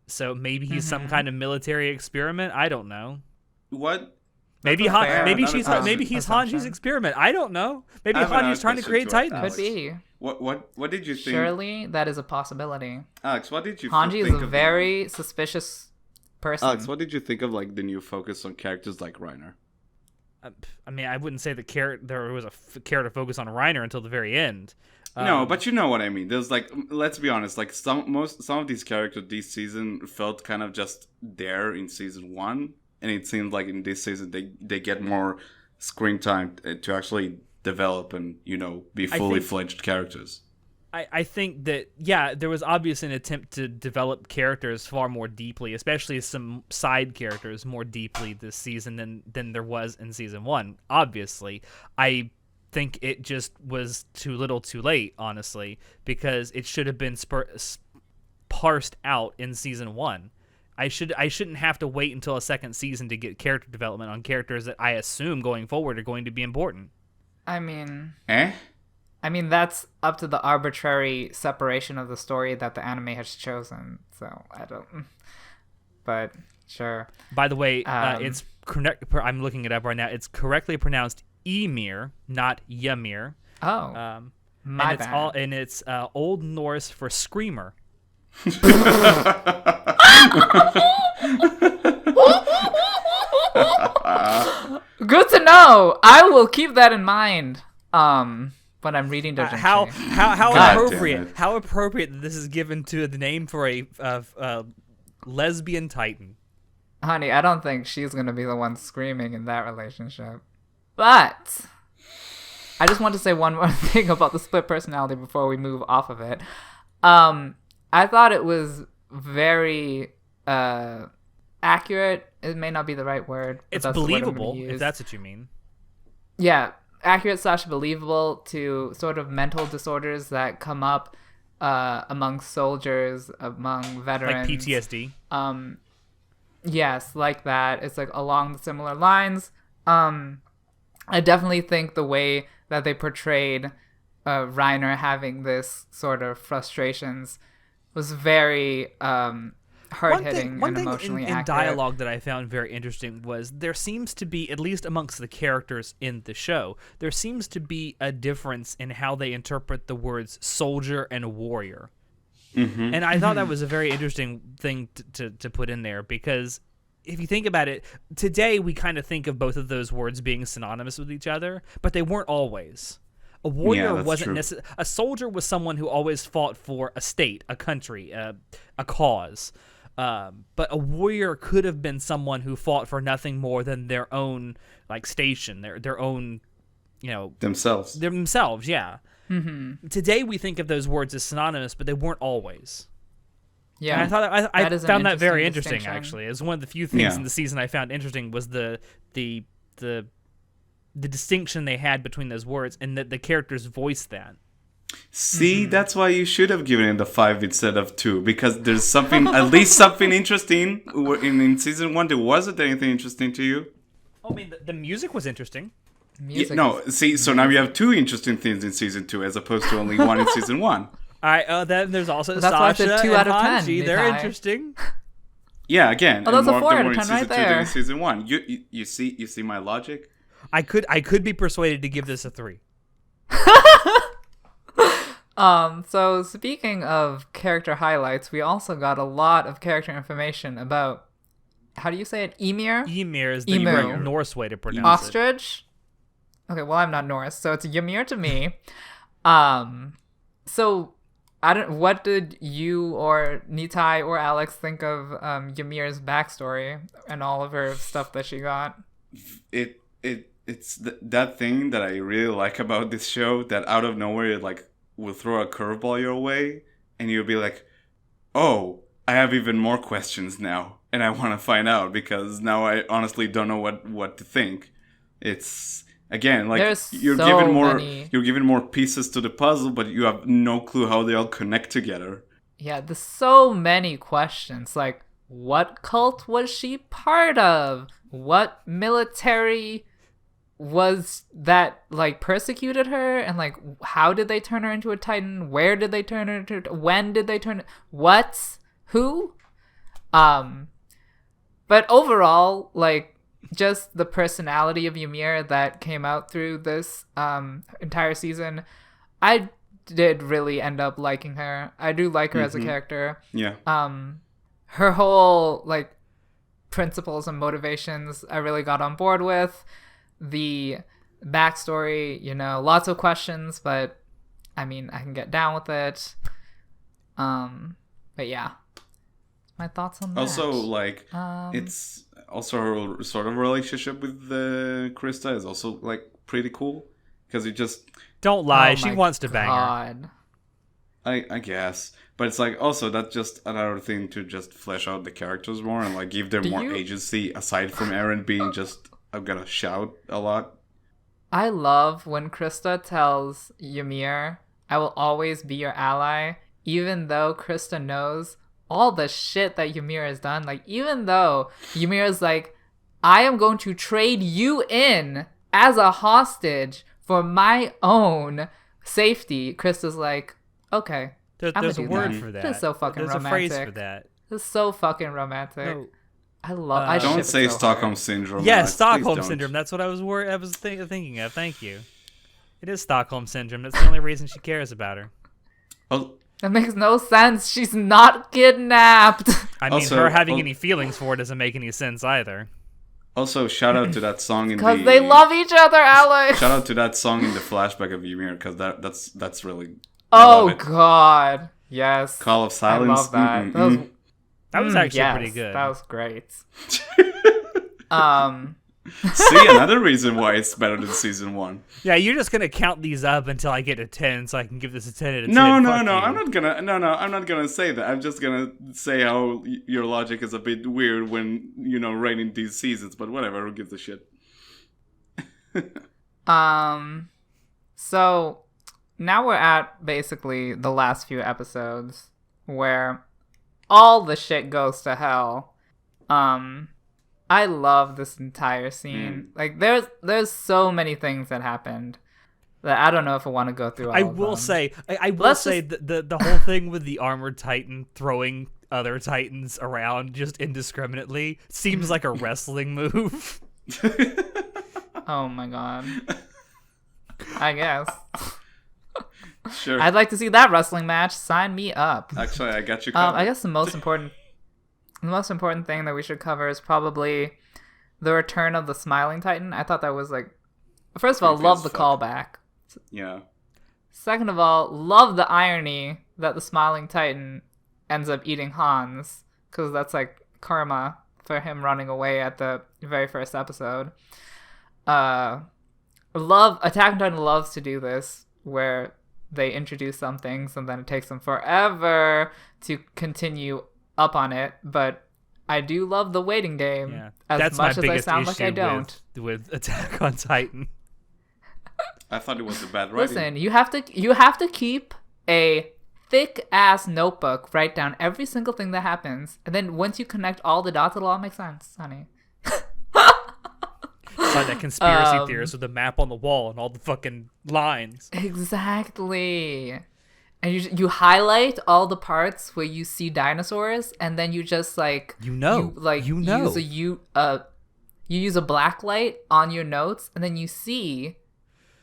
So maybe he's some kind of military experiment. I don't know. What? Maybe That's a fair maybe assumption. he's Hanji's experiment. I don't know. Maybe I have another Hanji's trying to question create to Titans. Alex. Could be. What did you think? Surely that is a possibility. Alex, what did you Hanji think is a of very suspicious person. Alex, what did you think of like the new focus on characters like Reiner? I mean, I wouldn't say there was a character focus on Reiner until the very end. No, but you know what I mean. There's like, let's be honest, like some of these characters this season felt kind of just there in season 1, and it seems like in this season they get more screen time to actually develop and be fully fledged characters. I think that, yeah, there was obviously an attempt to develop characters far more deeply, especially some side characters more deeply this season than there was in season 1. Obviously, I think it just was too little too late, honestly, because it should have been parsed out in season 1. I shouldn't have to wait until a second season to get character development on characters that I assume going forward are going to be important. I mean, Eh? that's up to the arbitrary separation of the story that the anime has chosen. So I don't. But sure. By the way, it's correct. I'm looking it up right now. It's correctly pronounced Ymir, not Ymir. Oh, My bad. It's Old Norse for screamer. Good to know. I will keep that in mind. When I'm reading Doujinshi. How appropriate? How appropriate that this is given to the name for a lesbian Titan. Honey, I don't think she's gonna be the one screaming in that relationship. But I just want to say one more thing about the split personality before we move off of it. I thought it was very accurate. It may not be the right word. But It's that's the word I'm gonna believable, use. if that's what you mean. Yeah, accurate / believable to sort of mental disorders that come up among soldiers, among veterans. Like PTSD. Yes, like that. It's like along the similar lines. I definitely think the way that they portrayed Reiner having this sort of frustrations was very hard-hitting and emotionally in accurate. dialogue that I found very interesting was there seems to be, at least amongst the characters in the show, there seems to be a difference in how they interpret the words soldier and warrior. Mm-hmm. And I thought that was a very interesting thing to put in there, because if you think about it, today we kind of think of both of those words being synonymous with each other, but they weren't always. A warrior wasn't necessarily... A soldier was someone who always fought for a state, a country, a cause. But a warrior could have been someone who fought for nothing more than their own station, their own, themselves. Themselves, yeah. Mm-hmm. Today we think of those words as synonymous, but they weren't always. Yeah, and I found that very interesting. distinction. Actually, as one of the few things in the season I found interesting was the distinction they had between those words, and that the characters voiced that. See, that's why you should have given it the 5 instead of 2, because there's something, at least something interesting. In season 1, there wasn't anything interesting to you. I mean, the music was interesting. music. no, is see, so now you have two interesting things in season 2 as opposed to only one in season 1. All right. Then there's also That's why I Sasha said 2 and out of 10, Hanji. They're Nitai. interesting. Yeah, again, Oh, that's and a more, 4 they're out more of in 10 season right 2 than there. in season 1. You see my logic? I could be persuaded to give this a 3. So speaking of character highlights, we also got a lot of character information about, how do you say it? Ymir? Ymir is the Emu. correct Norse way to pronounce it. Ostrich? Okay, well, I'm not Norse, so it's Ymir to me. So what did you or Nitai or Alex think of Ymir's backstory and all of her stuff that she got? It's that thing that I really like about this show, that out of nowhere it like will throw a curveball your way and you'll be like, oh, I have even more questions now and I want to find out, because now I honestly don't know what to think. It's again like you're given more pieces to the puzzle, but you have no clue how they all connect together. Yeah, there's so many questions. Like, what cult was she part of? What military was that like persecuted her, and like how did they turn her into a Titan? Where did they turn her into? When did they turn? What? Who? But overall, like, just the personality of Ymir that came out through this entire season, I did really end up liking her. I do like her as a character. Yeah. Her whole like principles and motivations I really got on board with. The backstory, lots of questions, but I mean, I can get down with it. But yeah, my thoughts on that. Also, like, it's also her sort of relationship with Krista is also like pretty cool, because it just Don't lie, Oh she my wants to bang her. God. I guess, but it's like also that's just another thing to just flesh out the characters more and like give them Do more you- agency aside from Eren being just I'm gonna shout a lot. I love when Krista tells Ymir, I will always be your ally, even though Krista knows all the shit that Ymir has done. Like, even though Ymir is like, I am going to trade you in as a hostage for my own safety, Krista's like, okay. There's a do word that. for that. That's so fucking There's romantic. a phrase for that. This is so fucking romantic. No. I love. I Don't ship say it so Stockholm hard. syndrome. Yeah, Alex. Stockholm Please don't. syndrome. That's what I was thinking of. Thank you. It is Stockholm syndrome. That's the only reason she cares about her. Oh, That makes no sense. She's not kidnapped. I mean, Also- her having any feelings for it doesn't make any sense either. also, shout out to that song in the. Because they love each other, Alex. Shout out to that song in the flashback of Ymir, because that's really. I love Oh it. God, yes. Call of I Silence. love that. Mm-mm-mm. That was actually yes, pretty good. That was great. See, another reason why it's better than season 1. Yeah, you're just gonna count these up until I get to 10, so I can give this a 10 out of 10. No, Fuck you. I'm not gonna say that. I'm just gonna say how your logic is a bit weird when rating these seasons. But whatever, who gives a shit? So now we're at basically the last few episodes where all the shit goes to hell. I love this entire scene. Like, there's so many things that happened that I don't know if I want to go through all I of will them. say, I will Let's say the whole thing with the armored titan throwing other titans around just indiscriminately seems like a wrestling move. Oh my God. I guess. Sure. I'd like to see that wrestling match. Sign me up. Actually, I got you covered. I guess the most important thing that we should cover is probably the return of the Smiling Titan. I thought that was like, first of all, Creepy love as the fuck. callback. Yeah. Second of all, love the irony that the Smiling Titan ends up eating Hans, because that's like karma for him running away at the very first episode. Attack on Titan loves to do this, where they introduce some things and then it takes them forever to continue up on it, but I do love the waiting game. Yeah, as that's much my as I biggest sound issue like I don't. with Attack on Titan. I thought it was a bad writing. Listen, you have to keep a thick ass notebook, write down every single thing that happens, and then once you connect all the dots, it'll all make sense, honey. It's like that conspiracy theorist with the map on the wall and all the fucking lines. Exactly. And you highlight all the parts where you see dinosaurs, and then you just like use a black light on your notes, and then you see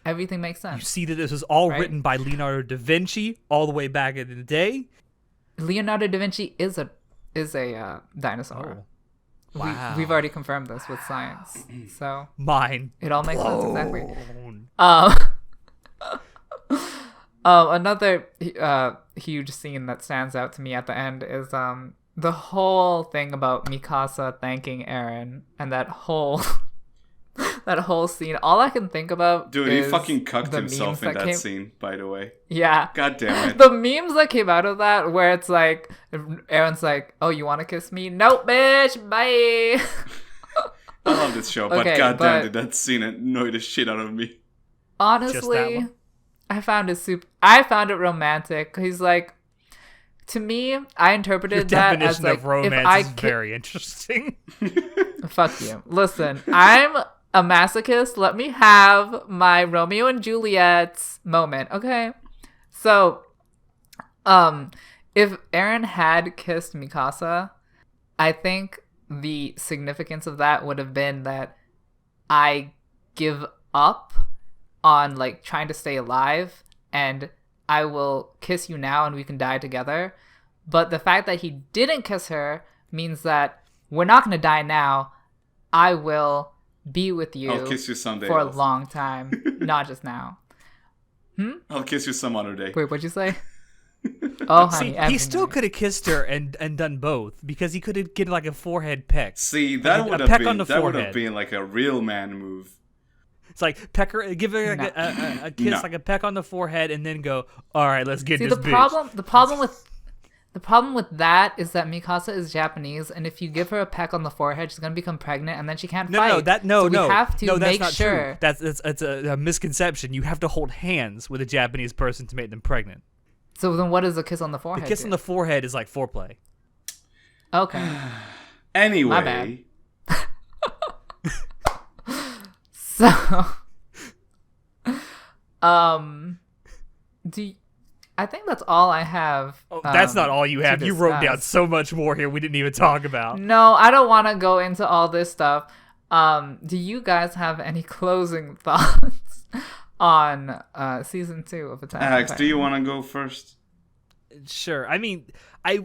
everything makes sense. You see that this was all written by Leonardo da Vinci all the way back in the day. Leonardo da Vinci is a dinosaur. Oh. Wow. We've already confirmed this with science, so Mine. it all makes sense exactly. Another huge scene that stands out to me at the end is the whole thing about Mikasa thanking Eren, and that whole scene. All I can think about, dude, is he fucking cucked the himself in memes that scene. By the way, yeah. God damn it. The memes that came out of that, where it's like Eren's like, "Oh, you want to kiss me? Nope, bitch. Bye." I love this show, but goddamn, did that scene annoy the shit out of me. Honestly, I found it romantic. He's like, to me, I interpreted that as like, of romance is very interesting. Fuck you. Listen, I'm a masochist. Let me have my Romeo and Juliet moment, okay? So, if Eren had kissed Mikasa, I think the significance of that would have been that I give up on like trying to stay alive, and I will kiss you now and we can die together. But the fact that he didn't kiss her means that we're not going to die now. I will be with you, I'll kiss you someday for else. a long time, not just now. I'll kiss you some other day. Wait, what'd you say? Oh, honey, See, every he still night. could have kissed her and done both, because he could have get like a forehead peck. See, that Like would a have peck been on the forehead. like a real man move. It's like peck her, give her like a kiss, No. like a peck on the forehead, and then go, all right, let's get See, this the bitch. problem with that is that Mikasa is Japanese, and if you give her a peck on the forehead, she's gonna become pregnant, and then she can't fight. So we have to that's make not sure. true. That's a misconception. You have to hold hands with a Japanese person to make them pregnant. So then, what does a kiss on the The forehead? kiss do? on the forehead is like foreplay. Okay. Anyway, My bad. So, I think that's all I have. Oh, that's not all you have. to You wrote down discuss. so much more here we didn't even talk about. No, I don't want to go into all this stuff. Do you guys have any closing thoughts on season 2 of Attack on Alex, Titan? do you want to go first? Sure. I mean, I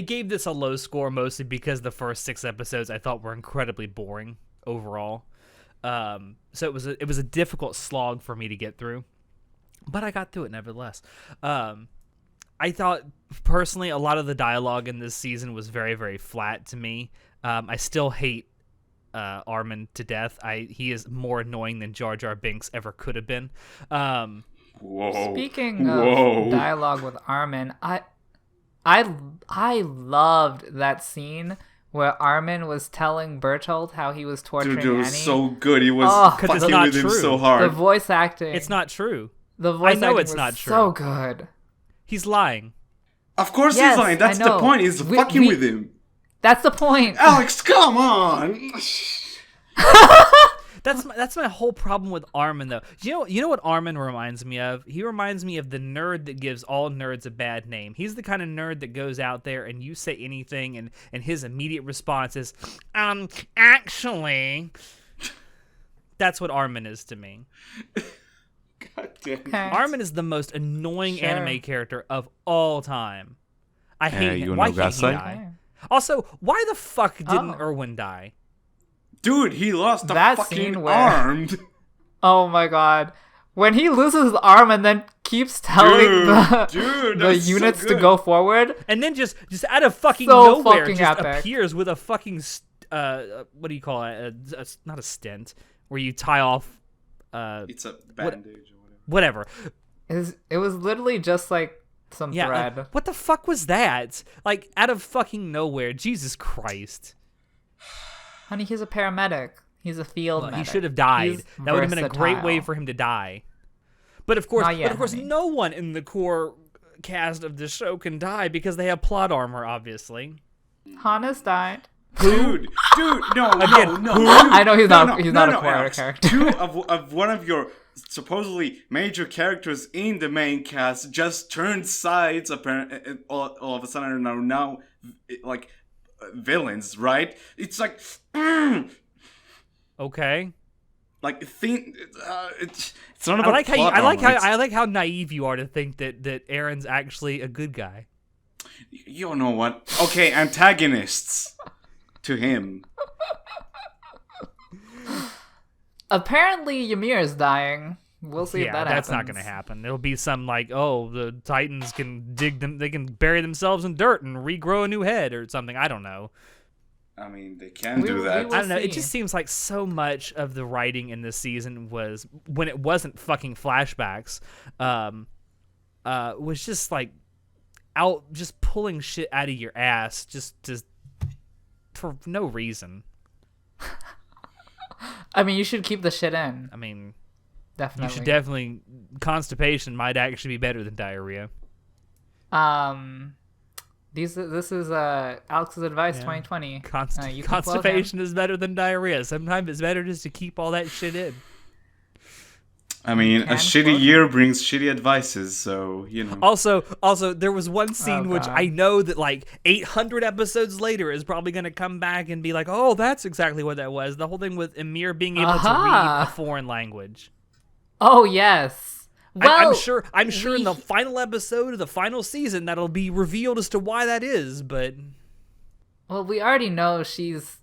gave this a low score mostly because the first 6 episodes I thought were incredibly boring overall. So it was a difficult slog for me to get through, but I got through it nevertheless. I thought personally a lot of the dialogue in this season was very, very flat to me. I still hate Armin to death. He is more annoying than Jar Jar Binks ever could have been. Whoa. Speaking of dialogue with Armin, I loved that scene where Armin was telling Bertolt how he was torturing Dude, it was Annie. so good. He was 'Cause it's fucking not with him true. so The hard. voice acting. It's not true. The voice I know acting it's was not true. so good. He's lying. Of course Yes, he's lying. That's I the know. point. He's We- fucking we- with him. That's the point. Alex, come on. That's my whole problem with Armin though. You know what Armin reminds me of? He reminds me of the nerd that gives all nerds a bad name. He's the kind of nerd that goes out there and you say anything and his immediate response is, actually. That's what Armin is to me. God damn it. Okay. Armin is the most annoying Sure. anime character of all time. I hate you him. Why know can't he Gasai? die? Okay. Also, why the fuck didn't Oh. Erwin die? Dude, he lost a That fucking scene where- arm. Oh my god. When he loses his arm and then keeps telling Dude, the that's so units to good. go forward. And then just out of fucking So nowhere, fucking just epic. appears with a fucking what do you call it? Not a stent, where you tie off. It's a bandage or Whatever. whatever. It was literally just like some Yeah. thread. What the fuck was that? Like out of fucking nowhere. Jesus Christ. Honey, he's a paramedic. He's a field Well, he medic. should have died. He's That would have been a great way versatile. for him to die. But of course, Not yet, honey. no one in the core cast of the show can die because they have plot armor, obviously. Hannes died. Dude, no, Again, no, who? dude, I know he's not a queer Alex. character. Two of one of your supposedly major characters in the main cast just turned sides. Apparently, all of a sudden are now like villains, right? It's like, Okay. like it's not about I plot armor, like how naive you are to think that Aaron's actually a good guy. You know what? Okay, antagonists to him. Apparently, Ymir is dying. We'll see if that happens. That's not gonna happen. It'll be some like, oh, the Titans can they can bury themselves in dirt and regrow a new head or something. I don't know. I mean, they can do that. will I don't know. see. It just seems like so much of the writing in this season was when it wasn't fucking flashbacks, was just like just pulling shit out of your ass just for no reason. I mean, you should keep the shit in. I mean, Definitely. you should definitely. Constipation might actually be better than diarrhea. This is Alex's advice 2020. You can quote him. Constipation is better than diarrhea. Sometimes it's better just to keep all that shit in. I mean, a Can shitty quote year brings shitty advices, so, you know. Also, there was one scene which God. I know that like 800 episodes later is probably going to come back and be like, oh, that's exactly what that was. The whole thing with Ymir being able to read a foreign language. Oh yes. Well, I'm sure in the final episode of the final season that'll be revealed as to why that is, but Well, we already know she's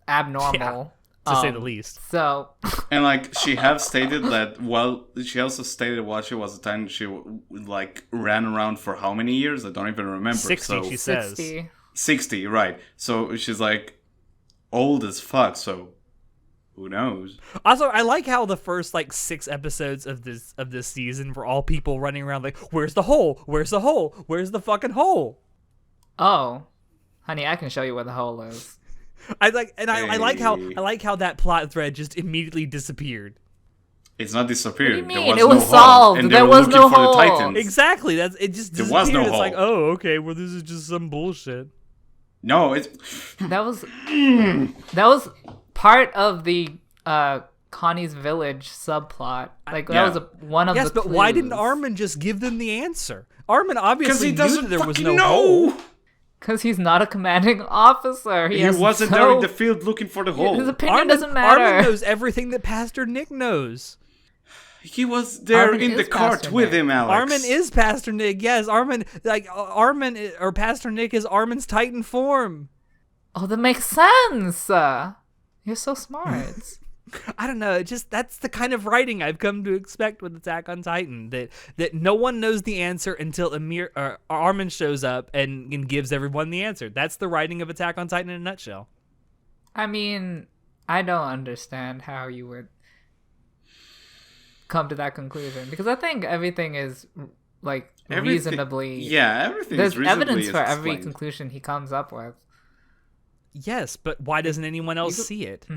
abnormal, to say the least. So, And, like, she has stated that, well, she also stated while she was a Titan, she, like, ran around for how many years? I don't even remember. 60, so, she says. 60. 60, right. So, she's, like, old as fuck, so who knows? Also, I like how the first like 6 episodes of this season were all people running around like, "Where's the hole? Where's the hole? Where's the fucking hole?" Oh, honey, I can show you where the hole is. I like how that plot thread just immediately disappeared. It's not disappeared. What do you There mean? was It was no hole, solved. and they There were was looking no for the hole. Titans. Exactly. It just There disappeared. was no It's like, hole. oh, okay. Well, this is just some bullshit. No, it's That was part of the Connie's village subplot. Like that Yeah. was one of the. Yes, but why didn't clues. Armin just give them the answer? Armin because obviously he knew doesn't that there was fucking no hole. know. Because he's not a commanding officer. He wasn't there in the field looking for the hole. His opinion doesn't matter. Armin knows everything that Pastor Nick knows. He was there Armin in the is cart Pastor with Nick. him, Alex. Armin is Pastor Nick. Yes, Armin or Pastor Nick is Armin's Titan form. Oh, that makes sense. You're so smart. I don't know. That's the kind of writing I've come to expect with Attack on Titan. That no one knows the answer until Armin shows up and gives everyone the answer. That's the writing of Attack on Titan in a nutshell. I mean, I don't understand how you would come to that conclusion because I think everything is like reasonably. Yeah, everything There's is reasonably evidence for every explained. conclusion he comes up with. Yes, but why doesn't anyone else see it?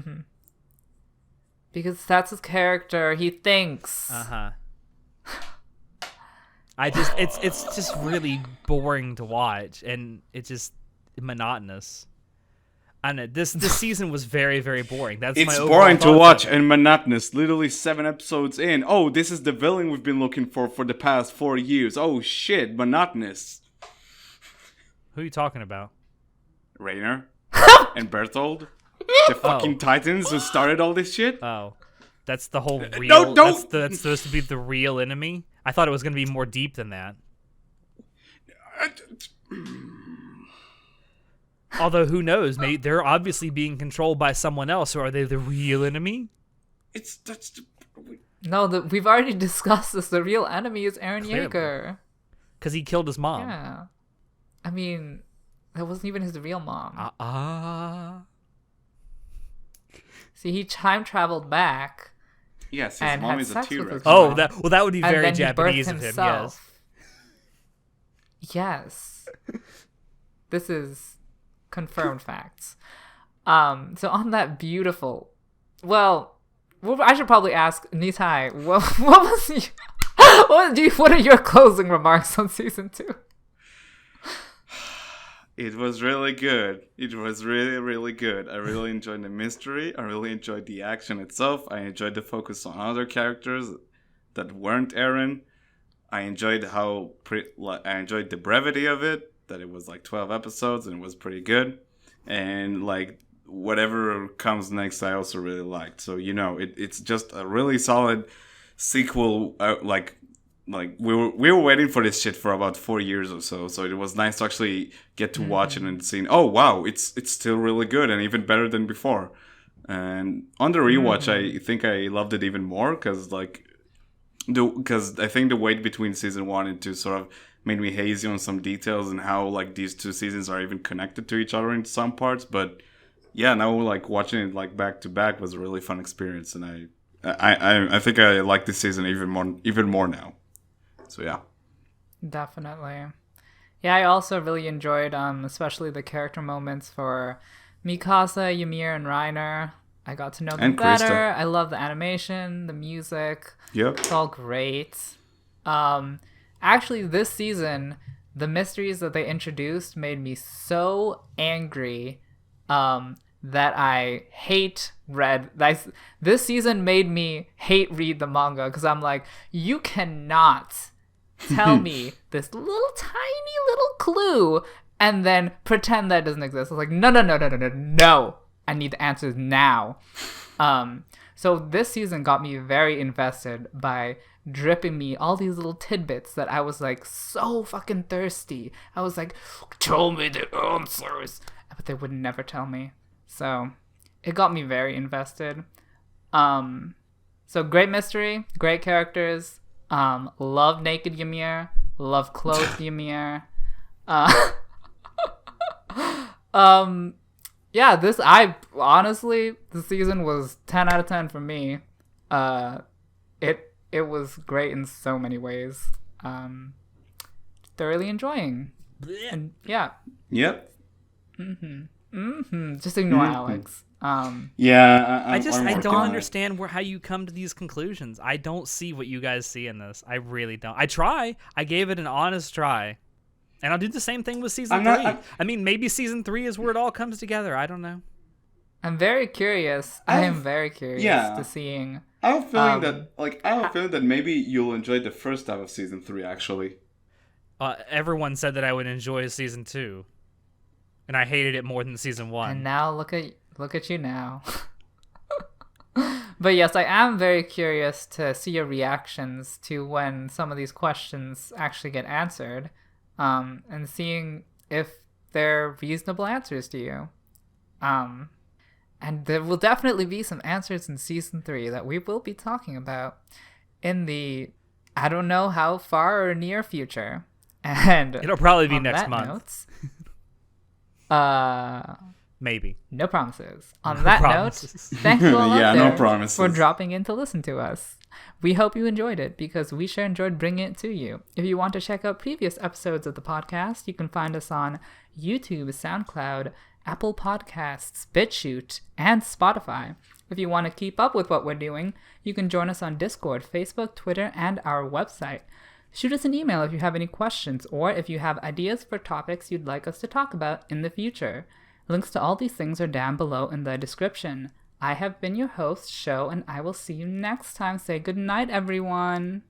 Because that's his character. He thinks. It's just really boring to watch, and it's just monotonous. I don't know. This season was very, very boring. That's It's my overall boring to thoughts watch on it. and monotonous. Literally 7 episodes in. Oh, this is the villain we've been looking for the past 4 years. Oh shit, monotonous. Who are you talking about? Rainer and Berthold, the fucking Titans who started all this shit. Oh, that's the whole real. no. That's supposed to be the real enemy. I thought it was going to be more deep than that. Although, who knows? Maybe they're obviously being controlled by someone else. So are they the real enemy? No, we've already discussed this. The real enemy is Eren Clearly. Yeager. Because he killed his mom. Yeah. I mean, that wasn't even his real mom. See, he time traveled back. Yes, his And mom had is a sex with T-Rex. his Oh, mom. that would be And very then he Japanese birthed of him. himself. Yes. This is confirmed facts. So on that beautiful, well, I should probably ask Nitai, what are your closing remarks on season 2? It was really good. It was really, really good. I really enjoyed the mystery. I really enjoyed the action itself. I enjoyed the focus on other characters that weren't Eren. I enjoyed I enjoyed the brevity of it. That it was like 12 episodes and it was pretty good. And like whatever comes next, I also really liked. So it's just a really solid sequel. We were waiting for this shit for about 4 years or so. So it was nice to actually get to watch it and see. Oh wow, it's still really good and even better than before. And on the rewatch, I think I loved it even more because I think the wait between season 1 and 2 sort of made me hazy on some details and how like these two seasons are even connected to each other in some parts. But yeah, now like watching it like back to back was a really fun experience, and I think I like this season even more now. So yeah, Definitely. Yeah, I also really enjoyed especially the character moments for Mikasa, Ymir, and Reiner. I got to know them And better. Krista. I love the animation, the music. yep. It's all great. Actually, this season, the mysteries that they introduced made me so angry that I hate this season made me hate read the manga because I'm like, you cannot tell me this little tiny little clue and then pretend that doesn't exist. I was like, no. I need the answers now. So this season got me very invested by dripping me all these little tidbits that I was like so fucking thirsty. I was like, tell me the answers. But they would never tell me. So it got me very invested. So great mystery, great characters. Love naked Ymir, love clothed Ymir. Yeah, the season was 10 out of 10 for me. It was great in so many ways. Thoroughly enjoying. And yeah. Yep. Just ignore Alex. Yeah, I I'm working don't on it. understand how you come to these conclusions. I don't see what you guys see in this. I really don't. I try. I gave it an honest try. And I'll do the same thing with season 3. I mean, maybe season 3 is where it all comes together. I don't know. I'm very curious. I am very curious to seeing. I have a feeling that maybe you'll enjoy the first half of season 3 actually. Everyone said that I would enjoy season 2. And I hated it more than season 1. And now look at you now. But yes, I am very curious to see your reactions to when some of these questions actually get answered, and seeing if they're reasonable answers to you. And there will definitely be some answers in season 3 that we will be talking about in the I don't know how far or near future. And it'll probably be on next that month. Maybe. No promises. On No that promises. note, thank you all out Yeah, no there promises. for dropping in to listen to us. We hope you enjoyed it because we sure enjoyed bringing it to you. If you want to check out previous episodes of the podcast, you can find us on YouTube, SoundCloud, Apple Podcasts, BitChute, and Spotify. If you want to keep up with what we're doing, you can join us on Discord, Facebook, Twitter, and our website. Shoot us an email if you have any questions or if you have ideas for topics you'd like us to talk about in the future. Links to all these things are down below in the description. I have been your host, Sho, and I will see you next time. Say good night, everyone.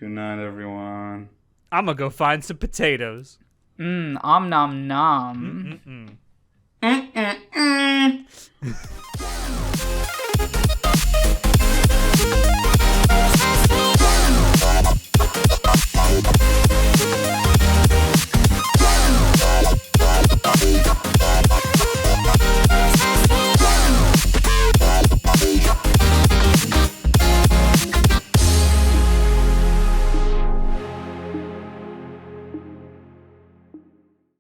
Good night, everyone. I'm gonna go find some potatoes. Om nom nom.